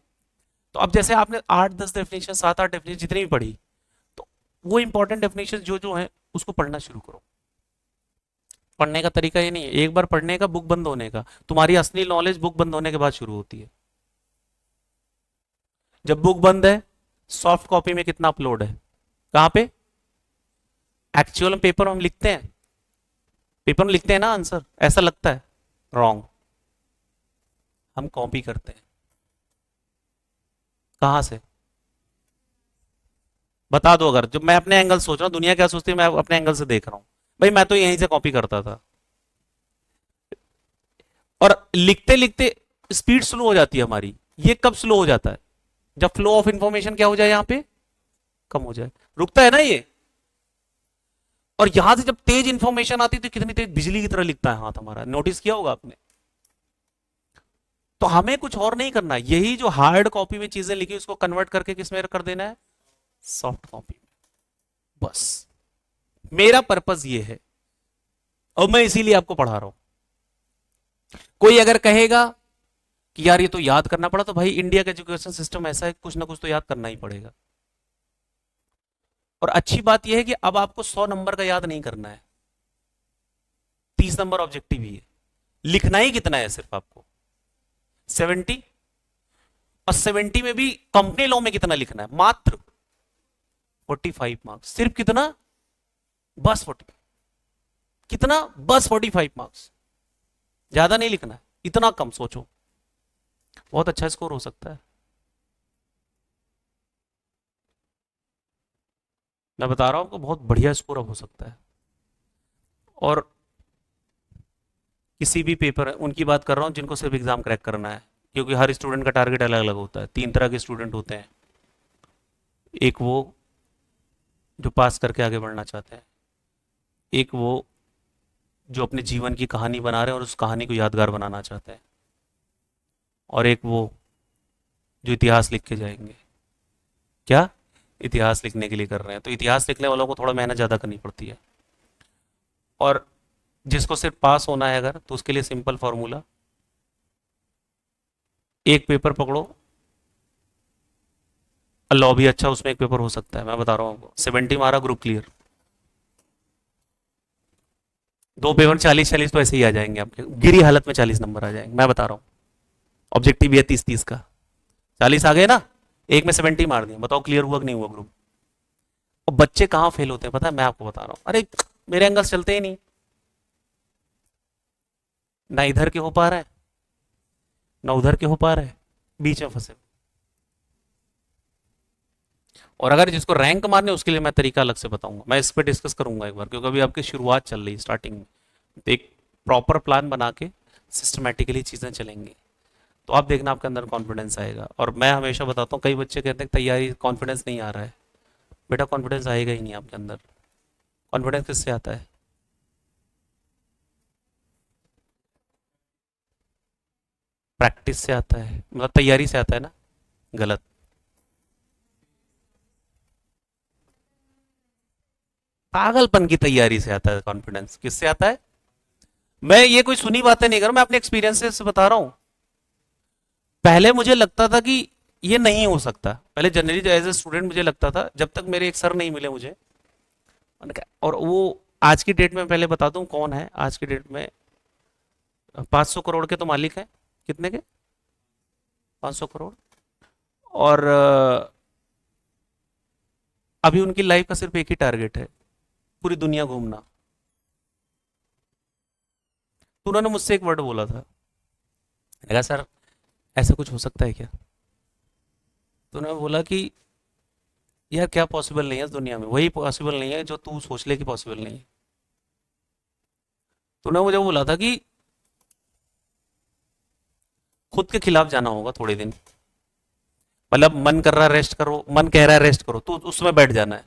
तो अब जैसे आपने 8 10 डेफिनेशन, 7 8 डेफिनेशन जितनी भी पढ़ी, तो वो इंपॉर्टेंट डेफिनेशन जो जो है उसको पढ़ना शुरू करो। पढ़ने का तरीका ये नहीं है एक बार पढ़ने का बुक बंद होने का, तुम्हारी असली नॉलेज बुक बंद होने के बाद शुरू होती है। जब बुक बंद है, सॉफ्ट कॉपी में कितना अपलोड है, कहां पे, एक्चुअल पेपर हम लिखते हैं, पेपर में लिखते हैं ना आंसर, ऐसा लगता है, रॉन्ग, हम कॉपी करते हैं। कहां से, बता दो। अगर जब मैं अपने एंगल सोच रहा हूं, दुनिया क्या सोचती है, मैं अपने एंगल से देख रहा हूं, भाई मैं तो यहीं से कॉपी करता था। और लिखते लिखते स्पीड स्लो हो जाती है हमारी। ये कब स्लो हो जाता है, जब फ्लो ऑफ इंफॉर्मेशन क्या हो जाए, यहां पे कम हो जाए, रुकता है ना ये। और यहां से जब तेज इंफॉर्मेशन आती है तो कितनी तेज बिजली की तरह लिखता है हाथ हमारा, नोटिस किया होगा आपने। तो हमें कुछ और नहीं करना, यही जो हार्ड कॉपी में चीजें लिखी उसको कन्वर्ट करके किस में कर देना है, सॉफ्ट कॉपी में। बस मेरा पर्पस ये है और मैं इसीलिए आपको पढ़ा रहा हूं। कोई अगर कहेगा कि यार ये तो याद करना पड़ा, तो भाई इंडिया का एजुकेशन सिस्टम ऐसा है, कुछ ना कुछ तो याद करना ही पड़ेगा। और अच्छी बात यह है कि अब आपको 100 नंबर का याद नहीं करना है, 30 नंबर ऑब्जेक्टिव ही है, लिखना ही कितना है सिर्फ आपको, 70। और 70 में भी कंपनी लॉ में कितना लिखना है, मात्र 45 मार्क्स, सिर्फ कितना, बस 40, कितना, बस 45 मार्क्स, ज्यादा नहीं लिखना है, इतना कम, सोचो बहुत अच्छा स्कोर हो सकता है। मैं बता रहा हूं आपको बहुत बढ़िया स्कोर अब हो सकता है। और किसी भी पेपर, उनकी बात कर रहा हूं जिनको सिर्फ एग्जाम क्रैक करना है, क्योंकि हर स्टूडेंट का टारगेट अलग अलग होता है। 3 तरह के स्टूडेंट होते हैं, एक वो जो पास करके आगे बढ़ना चाहते हैं, एक वो जो अपने जीवन की कहानी बना रहे हैं और उस कहानी को यादगार बनाना चाहते हैं, और एक वो जो इतिहास लिख के जाएंगे। क्या, इतिहास लिखने के लिए कर रहे हैं, तो इतिहास लिखने वालों को थोड़ा मेहनत ज़्यादा करनी पड़ती है। और जिसको सिर्फ पास होना है अगर, तो उसके लिए सिंपल फॉर्मूला, एक पेपर पकड़ो, लॉ भी अच्छा, उसमें एक पेपर हो सकता है, मैं बता रहा हूँ आपको, 70 मारा ग्रुप क्लियर, 2 पेपर 40 40 तो ऐसे ही आ जाएंगे आपके, गिरी हालत में 40 नंबर आ जाएंगे, मैं बता रहा हूँ। ऑब्जेक्टिव भी है 30 30 का, 40 आ गए ना, एक में 70 मार दिया, बताओ क्लियर हुआ कि नहीं हुआ ग्रुप। और बच्चे कहाँ फेल होते हैं पता है, मैं आपको बता रहा हूँ, अरे मेरे एंगल्स चलते ही नहीं, ना इधर के हो पा रहा है ना उधर के हो पा रहे, बीच में फंसे। और अगर जिसको रैंक मारने उसके लिए मैं तरीका अलग से बताऊंगा, मैं इस पर डिस्कस करूंगा एक बार, क्योंकि अभी आपकी शुरुआत चल रही है स्टार्टिंग में। तो एक प्रॉपर प्लान बना के सिस्टमेटिकली चीज़ें चलेंगी, तो आप देखना आपके अंदर कॉन्फिडेंस आएगा। और मैं हमेशा बताता हूँ, कई बच्चे कहते हैं तैयारी कॉन्फिडेंस नहीं आ रहा है। बेटा कॉन्फिडेंस आएगा ही नहीं आपके अंदर। कॉन्फिडेंस किससे आता है? प्रैक्टिस से आता है, मतलब तैयारी से आता है ना? गलत। पागलपन की तैयारी से आता है कॉन्फिडेंस। किससे आता है? मैं ये कोई सुनी बातें नहीं कर रहा, मैं अपने एक्सपीरियंस से बता रहा हूं। पहले मुझे लगता था कि ये नहीं हो सकता, पहले जनरली एज ए स्टूडेंट मुझे लगता था, जब तक मेरे एक सर नहीं मिले मुझे। और वो आज की डेट में पहले बता दूं कौन है आज की डेट में। 500 करोड़ के तो मालिक हैं। कितने के? 500 करोड़। और अभी उनकी लाइफ का सिर्फ एक ही टारगेट है, पूरी दुनिया घूमना। तो उन्होंने मुझसे एक वर्ड बोला था, मैंने कहा सर ऐसा कुछ हो सकता है क्या? तो उन्होंने बोला कि यार क्या पॉसिबल नहीं है इस दुनिया में, वही पॉसिबल नहीं है जो तू सोच ले कि पॉसिबल नहीं है। तो उन्होंने मुझे बोला था कि खुद के खिलाफ जाना होगा थोड़े दिन। मतलब मन कर रहा है रेस्ट करो, मन कह रहा है रेस्ट करो, तो उसमें बैठ जाना है।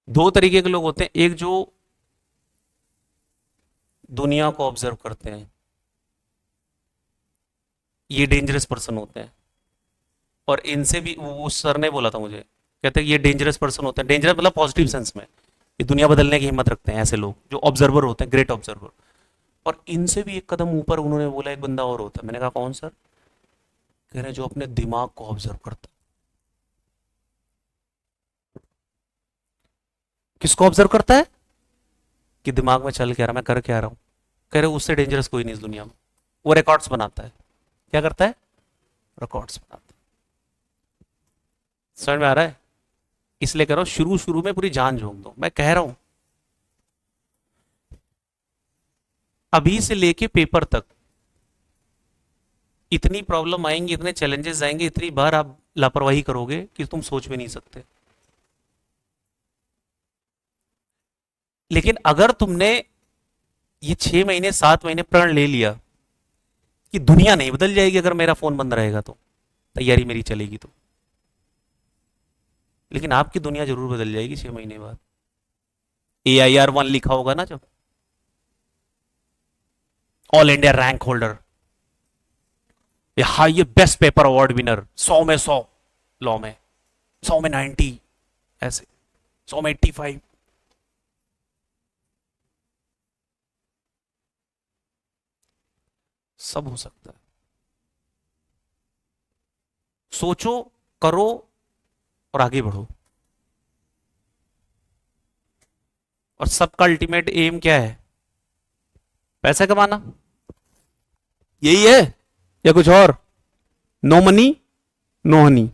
दो तरीके के लोग होते हैं, एक जो दुनिया को ऑब्जर्व करते हैं, ये डेंजरस पर्सन होते हैं। और इनसे भी वो उस सर ने बोला था मुझे, कहते हैं ये डेंजरस पर्सन होते हैं, डेंजरस मतलब पॉजिटिव सेंस में, ये दुनिया बदलने की हिम्मत रखते हैं ऐसे लोग जो ऑब्जर्वर होते हैं, ग्रेट ऑब्जर्वर। और इनसे भी एक कदम ऊपर उन्होंने बोला एक बंदा और होता है। मैंने कहा कौन सर? कह रहे जो अपने दिमाग को ऑब्जर्व करता है। किसको ऑब्जर्व करता है? कि दिमाग में चल क्या रहा, मैं कर क्या रहा हूं। कह रहे उससे डेंजरस कोई नहीं इस दुनिया में। वो रिकॉर्ड्स बनाता है। क्या करता है? रिकॉर्ड्स बनाता है। समझ में आ रहा है? इसलिए कह रहा हूं शुरू शुरू में पूरी जान झोंक दो। मैं कह रहा हूं अभी से लेके पेपर तक इतनी प्रॉब्लम आएंगी, इतने चैलेंजेस आएंगे, इतनी बार आप लापरवाही करोगे कि तुम सोच भी नहीं सकते। लेकिन अगर तुमने ये 6 महीने 7 महीने प्रण ले लिया कि दुनिया नहीं बदल जाएगी अगर मेरा फोन बंद रहेगा, तो तैयारी मेरी चलेगी तो। लेकिन आपकी दुनिया जरूर बदल जाएगी 6 महीने बाद। AIR 1 लिखा होगा ना जब, ऑल इंडिया रैंक होल्डर, ये बेस्ट पेपर अवार्ड विनर, 100 में 100 लॉ में, 100 में 90, ऐसे 100 में 85। सब हो सकता है। सोचो, करो और आगे बढ़ो। और सबका अल्टीमेट एम क्या है? पैसा कमाना। यही है या कुछ और? No money no Honey.